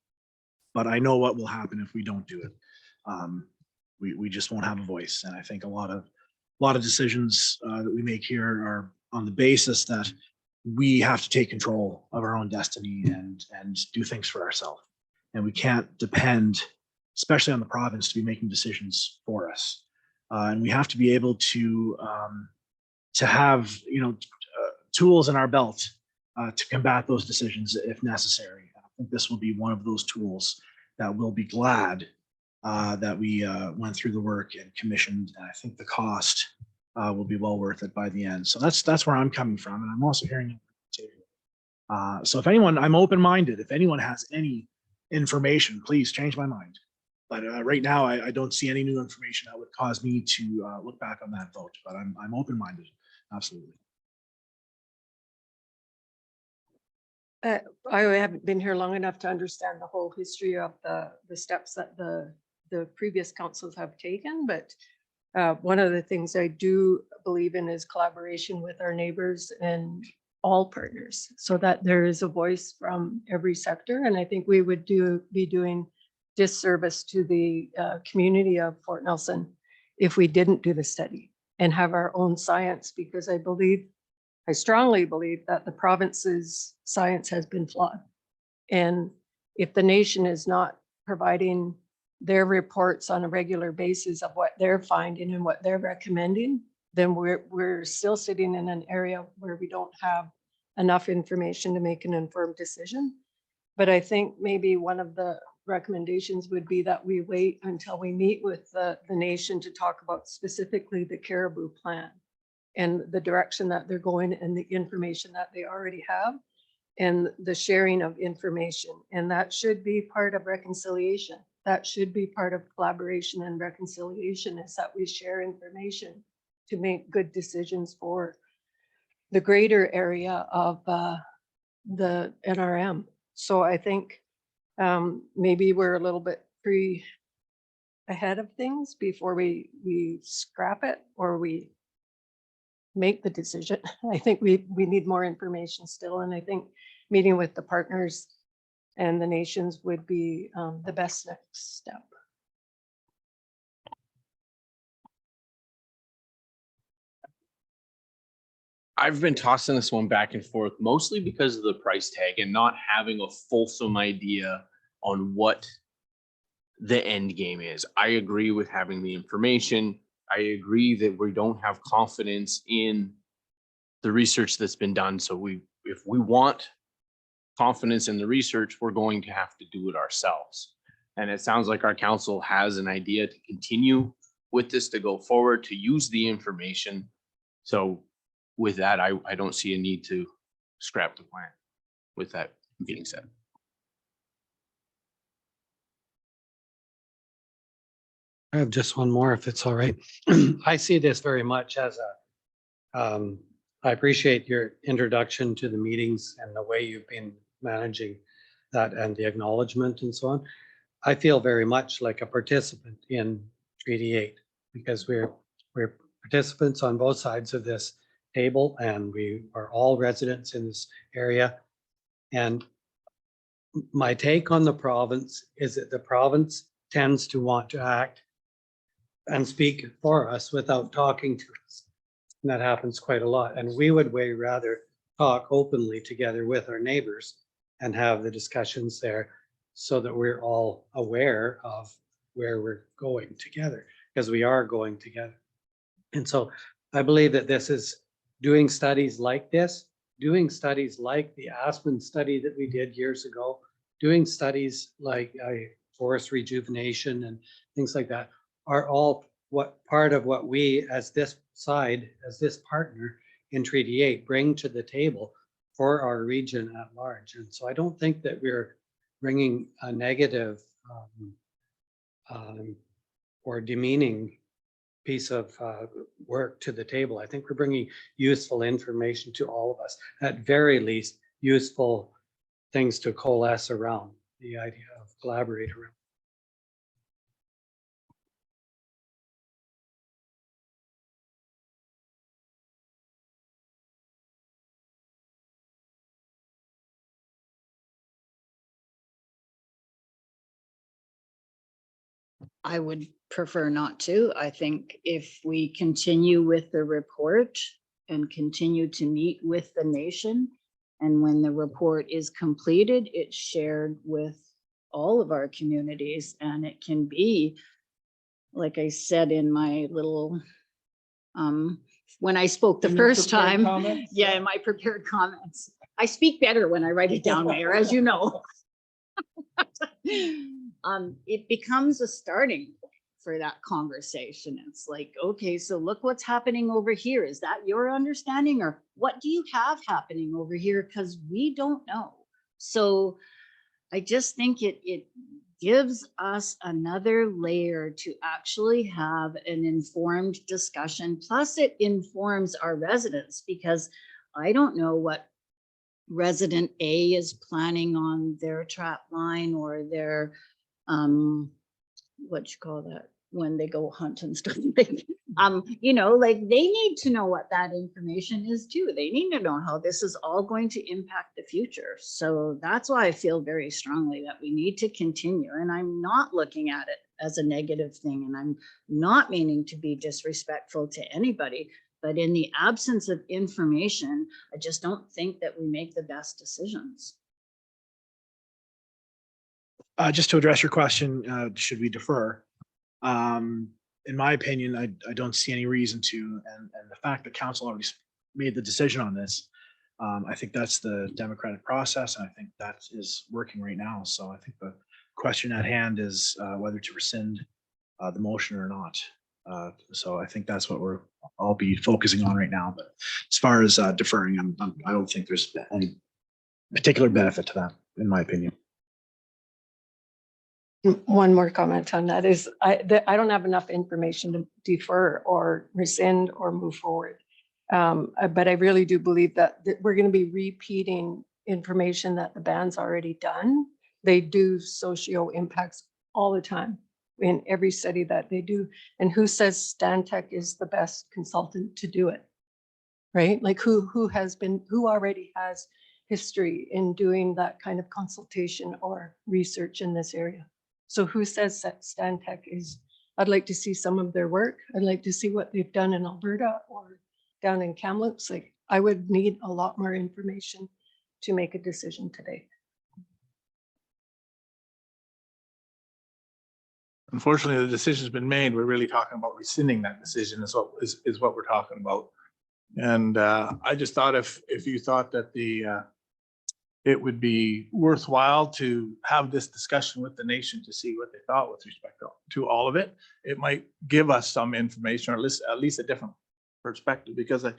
But I know what will happen if we don't do it. We just won't have a voice. And I think a lot of decisions that we make here are on the basis that we have to take control of our own destiny and do things for ourselves. And we can't depend, especially on the province, to be making decisions for us. And we have to be able to have, you know, tools in our belt to combat those decisions if necessary. I think this will be one of those tools that we'll be glad that we went through the work and commissioned. And I think the cost will be well worth it by the end. So that's where I'm coming from. And I'm also hearing it too. So if anyone, I'm open-minded. If anyone has any information, please change my mind. But right now, I don't see any new information that would cause me to look back on that vote. But I'm open-minded, absolutely. I haven't been here long enough to understand the whole history of the steps that the previous councils have taken, but one of the things I do believe in is collaboration with our neighbors and all partners, so that there is a voice from every sector. And I think we would be doing disservice to the community of Fort Nelson if we didn't do the study and have our own science, because I strongly believe that the province's science has been flawed. And if the nation is not providing their reports on a regular basis of what they're finding and what they're recommending, then we're still sitting in an area where we don't have enough information to make an informed decision. But I think maybe one of the recommendations would be that we wait until we meet with the nation to talk about specifically the caribou plan. and the direction that they're going and the information that they already have and the sharing of information. And that should be part of reconciliation. That should be part of collaboration and reconciliation, is that we share information to make good decisions for the greater area of the NRM. So I think maybe we're a little bit ahead of things before we scrap it or we make the decision. I think we need more information still. And I think meeting with the partners and the nations would be the best next step. I've been tossing this one back and forth mostly because of the price tag and not having a fulsome idea on what the end game is. I agree with having the information. I agree that we don't have confidence in the research that's been done. So if we want confidence in the research, we're going to have to do it ourselves. And it sounds like our council has an idea to continue with this, to go forward, to use the information. So with that, I don't see a need to scrap the plan, with that being said. I have just one more, if it's all right. I see this very much as I appreciate your introduction to the meetings and the way you've been managing that and the acknowledgement and so on. I feel very much like a participant in Treaty 8 because we're participants on both sides of this table and we are all residents in this area. And my take on the province is that the province tends to want to act and speak for us without talking to us. And that happens quite a lot. And we would way rather talk openly together with our neighbors and have the discussions there so that we're all aware of where we're going together, because we are going together. And so I believe that this is doing studies like this, doing studies like the Aspen study that we did years ago, doing studies like forest rejuvenation and things like that are all part of what we as this side, as this partner in Treaty 8 bring to the table for our region at large. And so I don't think that we're bringing a negative or demeaning piece of work to the table. I think we're bringing useful information to all of us, at very least useful things to coalesce around, the idea of collaborate around. I would prefer not to. I think if we continue with the report and continue to meet with the nation, and when the report is completed, it's shared with all of our communities, and it can be, like I said in my little, when I spoke the first time, yeah, in my prepared comments. I speak better when I write it down, Mayor, as you know. It becomes a starting point for that conversation. It's like, okay, so look what's happening over here. Is that your understanding, or what do you have happening over here? Because we don't know. So I just think it gives us another layer to actually have an informed discussion. Plus it informs our residents, because I don't know what resident A is planning on their trap line or their what you call that when they go hunt and stuff. You know, like they need to know what that information is too. They need to know how this is all going to impact the future. So that's why I feel very strongly that we need to continue. And I'm not looking at it as a negative thing, and I'm not meaning to be disrespectful to anybody. But in the absence of information, I just don't think that we make the best decisions. Just to address your question, should we defer? In my opinion, I don't see any reason to, and the fact that council already made the decision on this, I think that's the democratic process, and I think that is working right now. So I think the question at hand is whether to rescind the motion or not. So I think that's what I'll be focusing on right now. But as far as deferring, I don't think there's any particular benefit to that, in my opinion. One more comment on that is I don't have enough information to defer or rescind or move forward. But I really do believe that we're going to be repeating information that the band's already done. They do socio impacts all the time in every study that they do. And who says Stantec is the best consultant to do it? Right? Like who already has history in doing that kind of consultation or research in this area? So who says that Stantec is? I'd like to see some of their work. I'd like to see what they've done in Alberta or down in Kamloops. Like I would need a lot more information to make a decision today. Unfortunately, the decision's been made. We're really talking about rescinding that decision is what we're talking about. And I just thought if you thought that it would be worthwhile to have this discussion with the nation to see what they thought with respect to all of it, it might give us some information or at least a different perspective, because I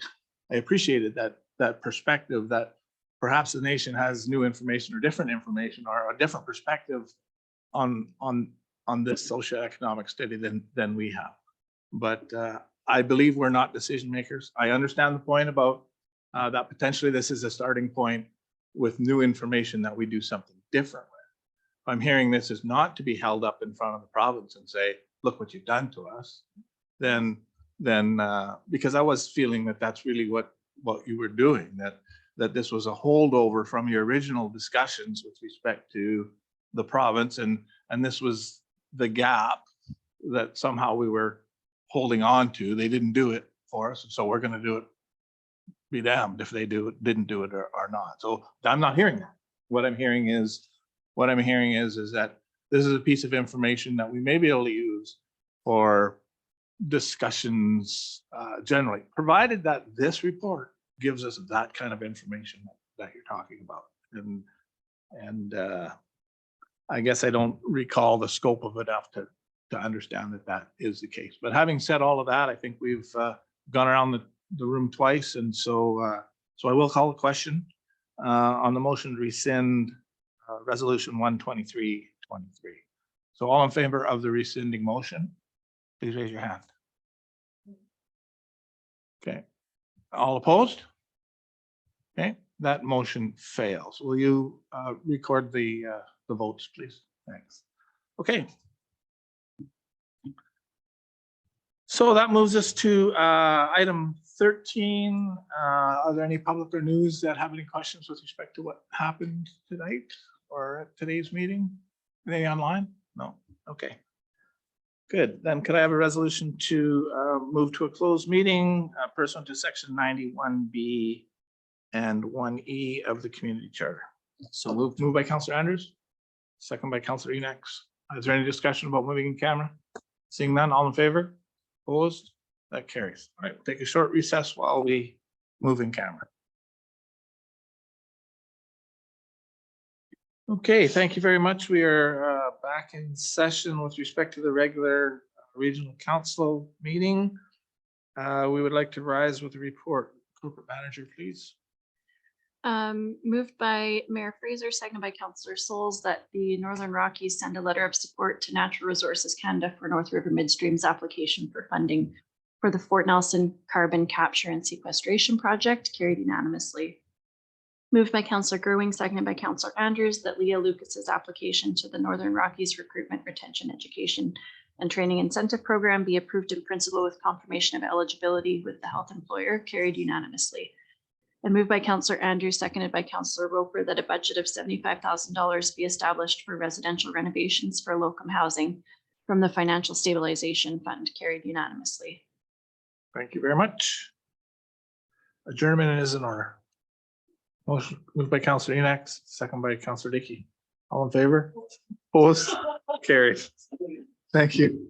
appreciated that perspective that perhaps the nation has new information or different information or a different perspective on this socioeconomic study than we have. But I believe we're not decision makers. I understand the point about that potentially this is a starting point with new information that we do something different with. I'm hearing this is not to be held up in front of the province and say, look what you've done to us, then because I was feeling that that's really what you were doing, that this was a holdover from your original discussions with respect to the province, and this was the gap that somehow we were holding on to. They didn't do it for us, so we're going to do it. Be damned if they didn't do it or not. So I'm not hearing that. What I'm hearing is that this is a piece of information that we may be able to use for discussions generally, provided that this report gives us that kind of information that you're talking about. And I guess I don't recall the scope of it enough to understand that is the case. But having said all of that, I think we've gone around the room twice, and so I will call a question on the motion to rescind resolution 123-23. So all in favor of the rescinding motion, please raise your hand. Okay, all opposed? Okay, that motion fails. Will you record the votes, please? Thanks. Okay. So that moves us to item 13. Are there any public or news that have any questions with respect to what happened tonight or at today's meeting? Anything online? No. Okay. Good. Then could I have a resolution to move to a closed meeting pursuant to section 91B and 1E of the community charter? So moved by Councillor Andrews, second by Councillor Enax. Is there any discussion about moving in camera? Seeing none, all in favor? Opposed? That carries. All right, we'll take a short recess while we move in camera. Okay, thank you very much. We are back in session with respect to the regular regional council meeting. We would like to rise with the report. Corporate manager, please. Moved by Mayor Fraser, seconded by Councillor Souls, that the Northern Rockies send a letter of support to Natural Resources Canada for NorthRiver Midstream's application for funding for the Fort Nelson Carbon Capture and Sequestration Project, carried unanimously. Moved by Councillor Gerwing, seconded by Councillor Andrews, that Leah Lucas's application to the Northern Rockies Recruitment, Retention, Education, and Training Incentive Program be approved in principle with confirmation of eligibility with the health employer, carried unanimously. And moved by Councillor Andrews, seconded by Councillor Roper, that a budget of $75,000 be established for residential renovations for locum housing from the Financial Stabilization Fund, carried unanimously. Thank you very much. Adjournment is in order. Motion moved by Councillor Enax, second by Councillor Dickey. All in favor? Opposed? Carried. Thank you.